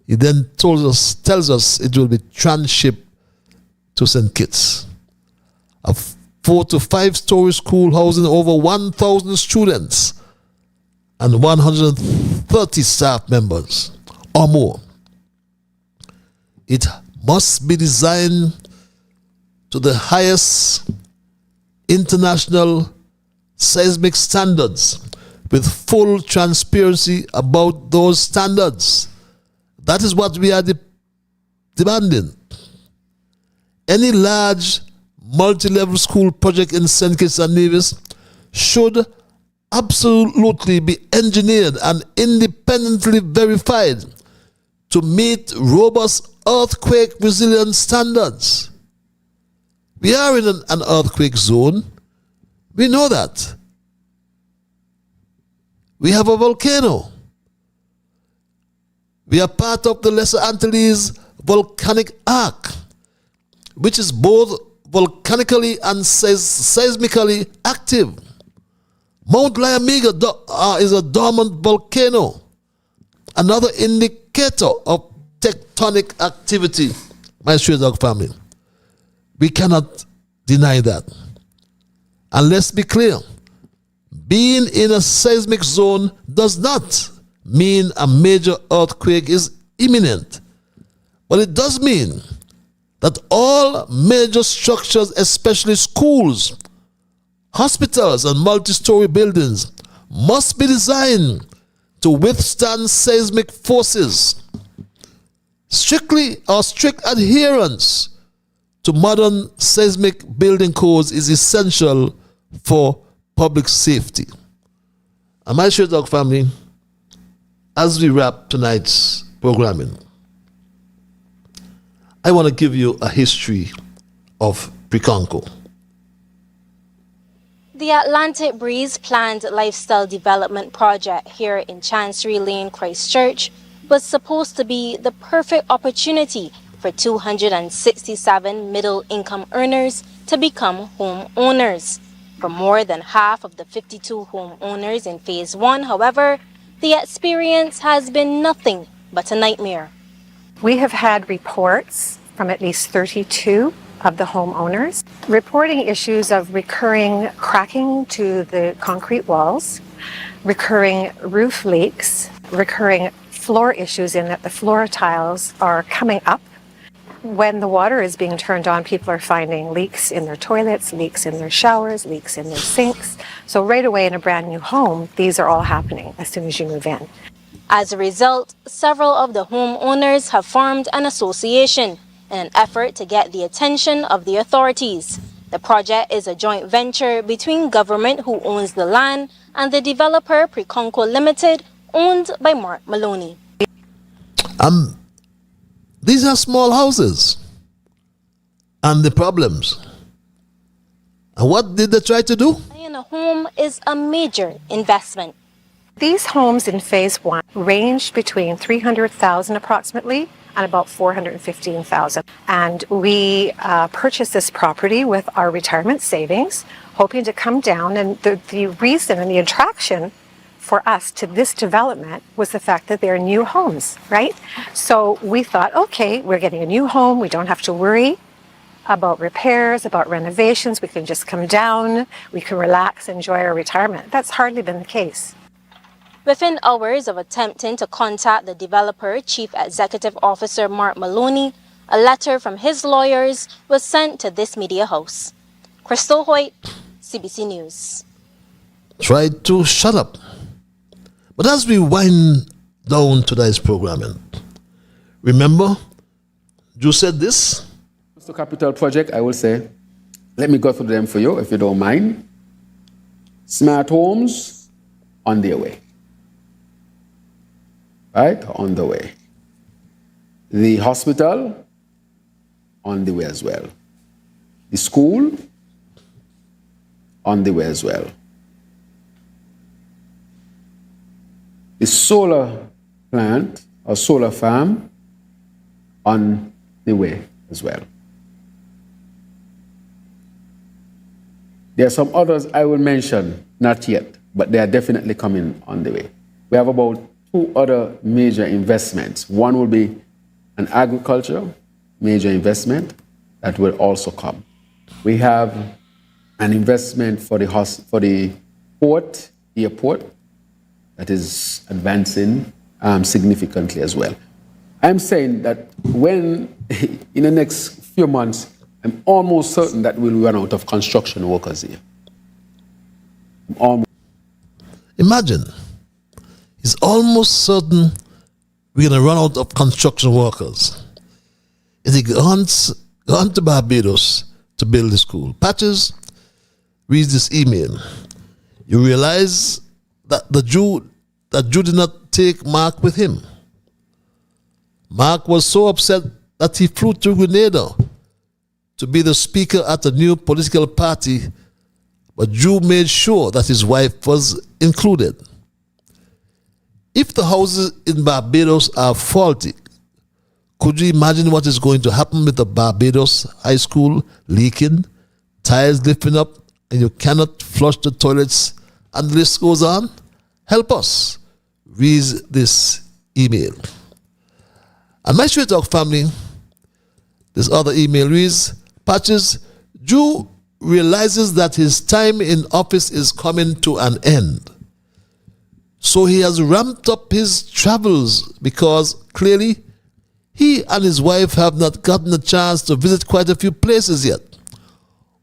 he then tells us it will be transshipped to St. Kitts. A 4 to 5 story school housing over 1,000 students and 130 staff members or more. It must be designed to the highest international seismic standards with full transparency about those standards. That is what we are demanding. Any large multi-level school project in St. Kitts and Nevis should absolutely be engineered and independently verified to meet robust earthquake resilience standards. We are in an earthquake zone. We know that. We have a volcano. We are part of the Lesser Antilles volcanic arc, which is both volcanically and seismically active. Mount Lyamega is a dormant volcano, another indicator of tectonic activity, my Stray Dog family. We cannot deny that. And let's be clear, being in a seismic zone does not mean a major earthquake is imminent. But it does mean that all major structures, especially schools, hospitals, and multi-story buildings, must be designed to withstand seismic forces. Strict adherence to modern seismic building codes is essential for public safety. And my Stray Dog family, as we wrap tonight's programming, I want to give you a history of Preconco. The Atlantic Breeze planned lifestyle development project here in Chancery Lane, Christchurch, was supposed to be the perfect opportunity for 267 middle-income earners to become homeowners. For more than half of the 52 homeowners in Phase 1, however, the experience has been nothing but a nightmare. We have had reports from at least 32 of the homeowners reporting issues of recurring cracking to the concrete walls, recurring roof leaks, recurring floor issues in that the floor tiles are coming up. When the water is being turned on, people are finding leaks in their toilets, leaks in their showers, leaks in their sinks. So right away in a brand new home, these are all happening as soon as you move in. As a result, several of the homeowners have formed an association in an effort to get the attention of the authorities. The project is a joint venture between government, who owns the land, and the developer Preconco Limited, owned by Mark Maloney. These are small houses. And the problems. And what did they try to do? Buying a home is a major investment. These homes in phase one ranged between $300,000 approximately and about $415,000. And we purchased this property with our retirement savings, hoping to come down. And the reason and the attraction for us to this development was the fact that they're new homes, right? So we thought, okay, we're getting a new home. We don't have to worry about repairs, about renovations. We can just come down. We can relax, enjoy our retirement. That's hardly been the case. Within hours of attempting to contact the developer, Chief Executive Officer Mark Maloney, a letter from his lawyers was sent to this media house. Crystal Hoyt, CBC News. Try to shut up. But as we wind down today's programming, remember, you said this? The capital project, I will say, let me go through them for you, if you don't mind. Smart homes on their way. Right? On the way. The hospital on the way as well. The school on the way as well. The solar plant or solar farm on the way as well. There are some others I will mention, not yet, but they are definitely coming on the way. We have about 2 other major investments. One will be an agriculture major investment that will also come. We have an investment for the airport, that is advancing significantly as well. I'm saying that when, in the next few months, I'm almost certain that we'll run out of construction workers here. Imagine, it's almost certain we're going to run out of construction workers. If he gone to Barbados to build the school, Patches reads this email. You realize that Jew did not take Mark with him. Mark was so upset that he flew to Grenada to be the speaker at a new political party, but Drew made sure that his wife was included. If the houses in Barbados are faulty, could you imagine what is going to happen with the Barbados high school leaking, tiles lifting up, and you cannot flush the toilets, and the list goes on? Help us. Read this email. And my Straight Talk family, this other email reads, Patches, Drew realizes that his time in office is coming to an end. So he has ramped up his travels because clearly he and his wife have not gotten a chance to visit quite a few places yet.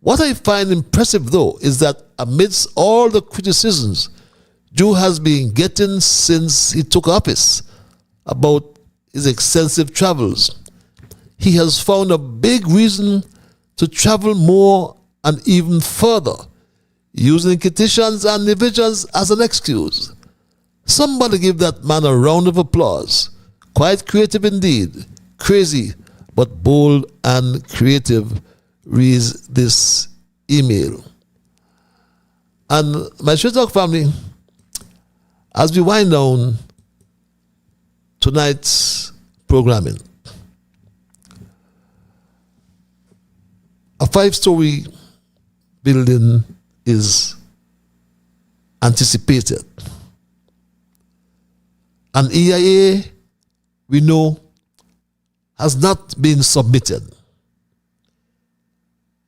What I find impressive though is that amidst all the criticisms Drew has been getting since he took office about his extensive travels, he has found a big reason to travel more and even further, using petitions and divisions as an excuse. Somebody give that man a round of applause. Quite creative indeed. Crazy, but bold and creative, reads this email. And my Straight Talk family, as we wind down tonight's programming, a 5-story building is anticipated. An EIA, we know, has not been submitted.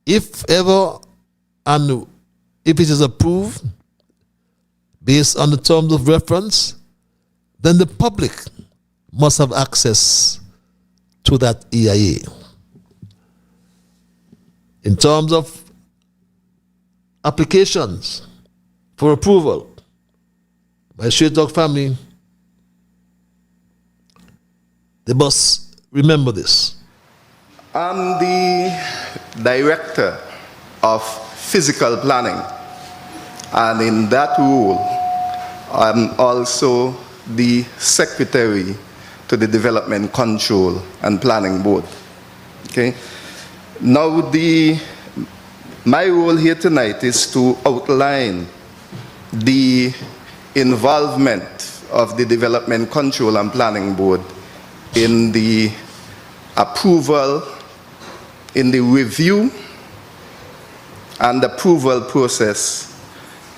If ever and if it is approved based on the terms of reference, then the public must have access to that EIA. In terms of applications for approval, my Straight Talk family, they must remember this. I'm the Director of Physical Planning, and in that role, I'm also the Secretary to the Development Control and Planning Board. Okay? Now, my role here tonight is to outline the involvement of the Development Control and Planning Board in the approval, in the review and approval process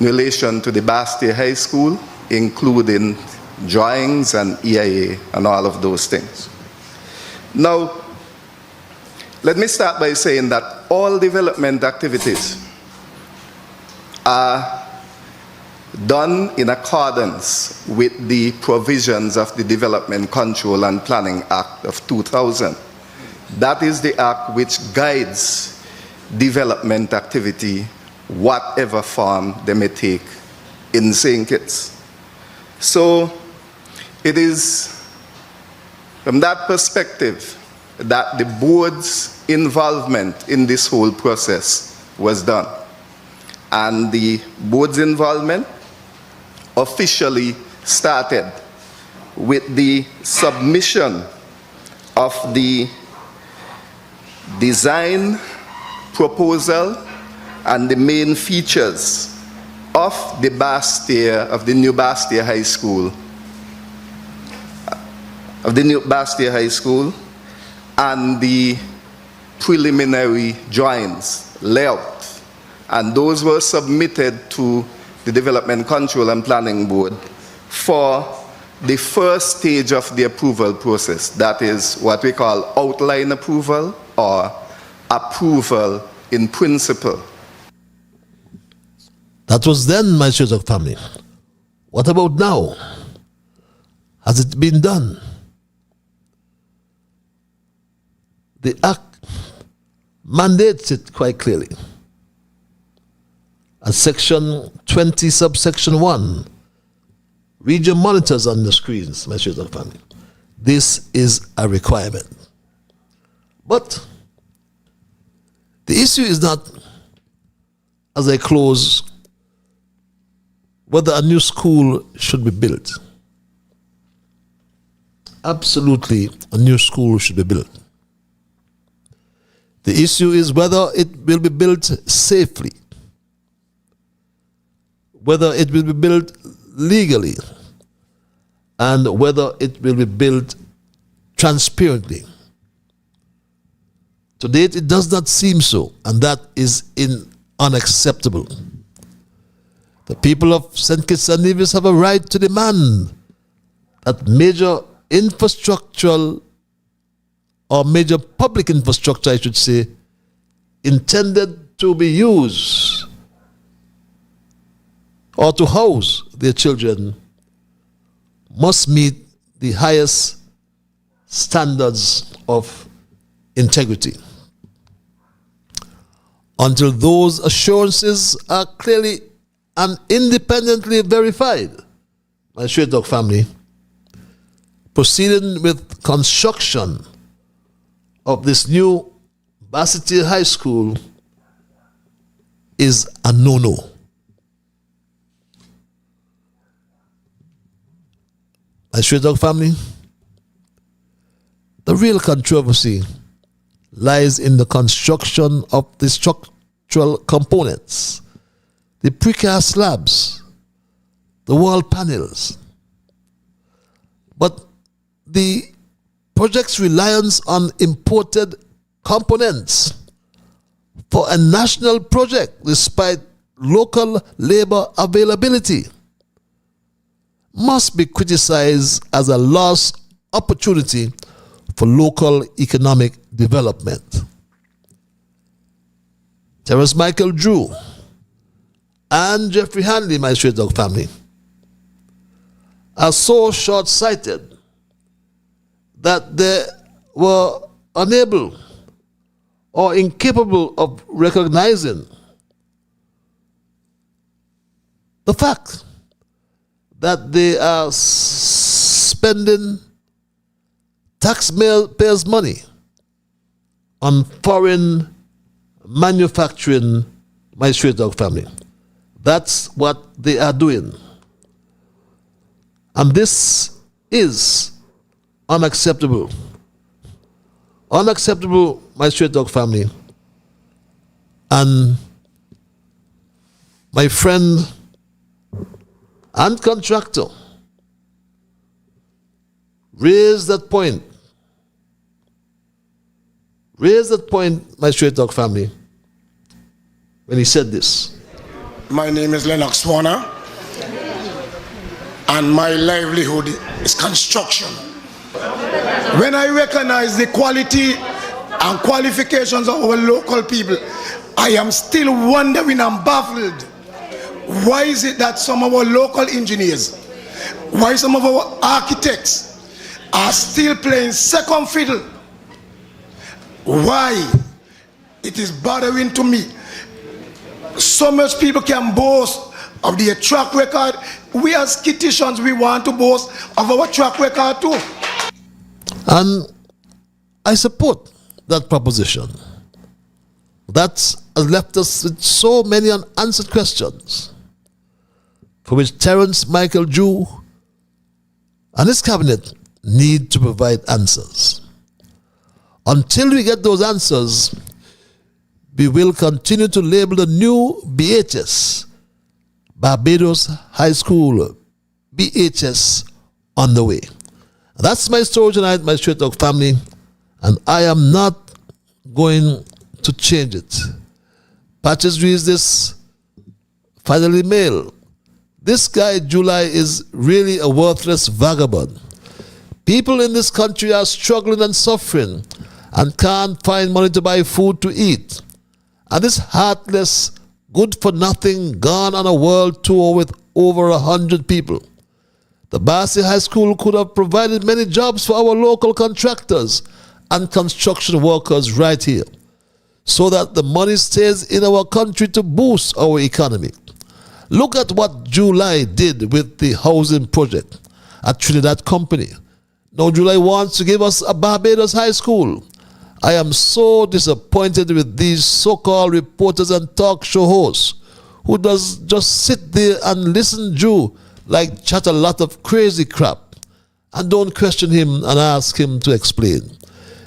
in relation to the Bastia High School, including drawings and EIA and all of those things. Now, let me start by saying that all development activities are done in accordance with the provisions of the Development Control and Planning Act of 2000. That is the act which guides development activity, whatever form they may take in St. Kitts. So it is from that perspective that the board's involvement in this whole process was done. And the board's involvement officially started with the submission of the design proposal and the main features of the new Bastia High School, and the preliminary drawings, layout, and those were submitted to the Development Control and Planning Board for the first stage of the approval process. That is what we call outline approval or approval in principle. That was then, my Shedog family. What about now? Has it been done? The Act mandates it quite clearly. As Section 20, subsection 1, read your monitors on the screens, my Shedog family. This is a requirement. But the issue is not, as I close, whether a new school should be built. Absolutely, a new school should be built. The issue is whether it will be built safely, whether it will be built legally, and whether it will be built transparently. To date, it does not seem so, and that is unacceptable. The people of St. Kitts and Nevis have a right to demand that major infrastructural or major public infrastructure, I should say, intended to be used or to house their children must meet the highest standards of integrity. Until those assurances are clearly and independently verified, my Shedog family, proceeding with construction of this new Bastia High School is a no-no. My Shedog family, the real controversy lies in the construction of the structural components, the precast slabs, the wall panels. But the project's reliance on imported components for a national project despite local labor availability must be criticized as a lost opportunity for local economic development. Terence Michael Drew and Jeffrey Hanley, my Shedog family, are so short-sighted that they were unable or incapable of recognizing the fact that they are spending taxpayers' money on foreign manufacturing, my Shedog family. That's what they are doing. And this is unacceptable. Unacceptable, my Straight Talk family. And my friend and contractor raised that point. Raised that point, my Straight Talk family, when he said this. My name is Lennox Warner, and my livelihood is construction. When I recognize the quality and qualifications of our local people, I am still wondering and baffled. Why is it that some of our local engineers, why some of our architects are still playing second fiddle? Why? It is bothering to me. So much people can boast of their track record. We as skitishans, we want to boast of our track record too. And I support that proposition. That has left us with so many unanswered questions, for which Terence Michael Jew and his cabinet need to provide answers. Until we get those answers, we will continue to label the new BHS, Barbados High School, BHS, on the way. That's my story tonight, my Straight Talk family, and I am not going to change it. Patches reads this, finally mail. This guy, July, is really a worthless vagabond. People in this country are struggling and suffering and can't find money to buy food to eat. And this heartless, good-for-nothing, gone on a world tour with over 100 people. The Barbados High School could have provided many jobs for our local contractors and construction workers right here, so that the money stays in our country to boost our economy. Look at what July did with the housing project at Trinidad Company. Now July wants to give us a Barbados High School. I am so disappointed with these so-called reporters and talk show hosts who does just sit there and listen Jew like chat a lot of crazy crap and don't question him and ask him to explain.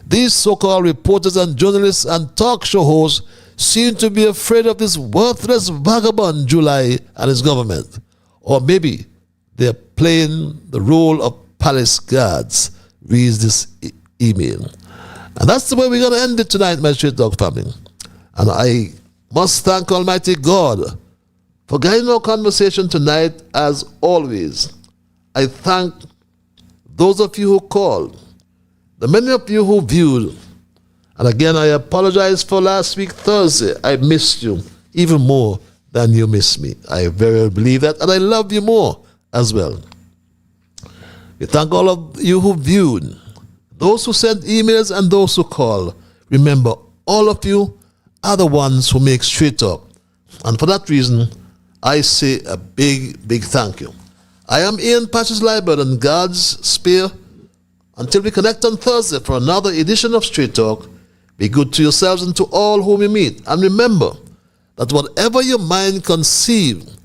These so-called reporters and journalists and talk show hosts seem to be afraid of this worthless vagabond July and his government. Or maybe they're playing the role of palace guards, reads this email. And that's the way we're going to end it tonight, my Straight Talk family. And I must thank Almighty God for guiding our conversation tonight as always. I thank those of you who called, the many of you who viewed. And again, I apologize for last week, Thursday. I missed you even more than you missed me. I very well believe that, and I love you more as well. We thank all of you who viewed, those who sent emails and those who called. Remember, all of you are the ones who make Straight Talk. And for that reason, I say a big, big thank you. I am Ian Patches Liebert and God's Spear. Until we connect on Thursday for another edition of Straight Talk, be good to yourselves and to all whom you meet. And remember that whatever your mind conceives,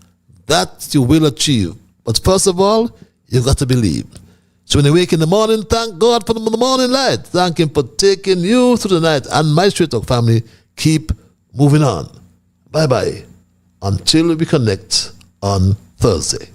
that you will achieve. But first of all, you've got to believe. So when you wake in the morning, thank God for the morning light. Thank Him for taking you through the night. And my Straight Talk family, keep moving on. Bye-bye. Until we connect on Thursday.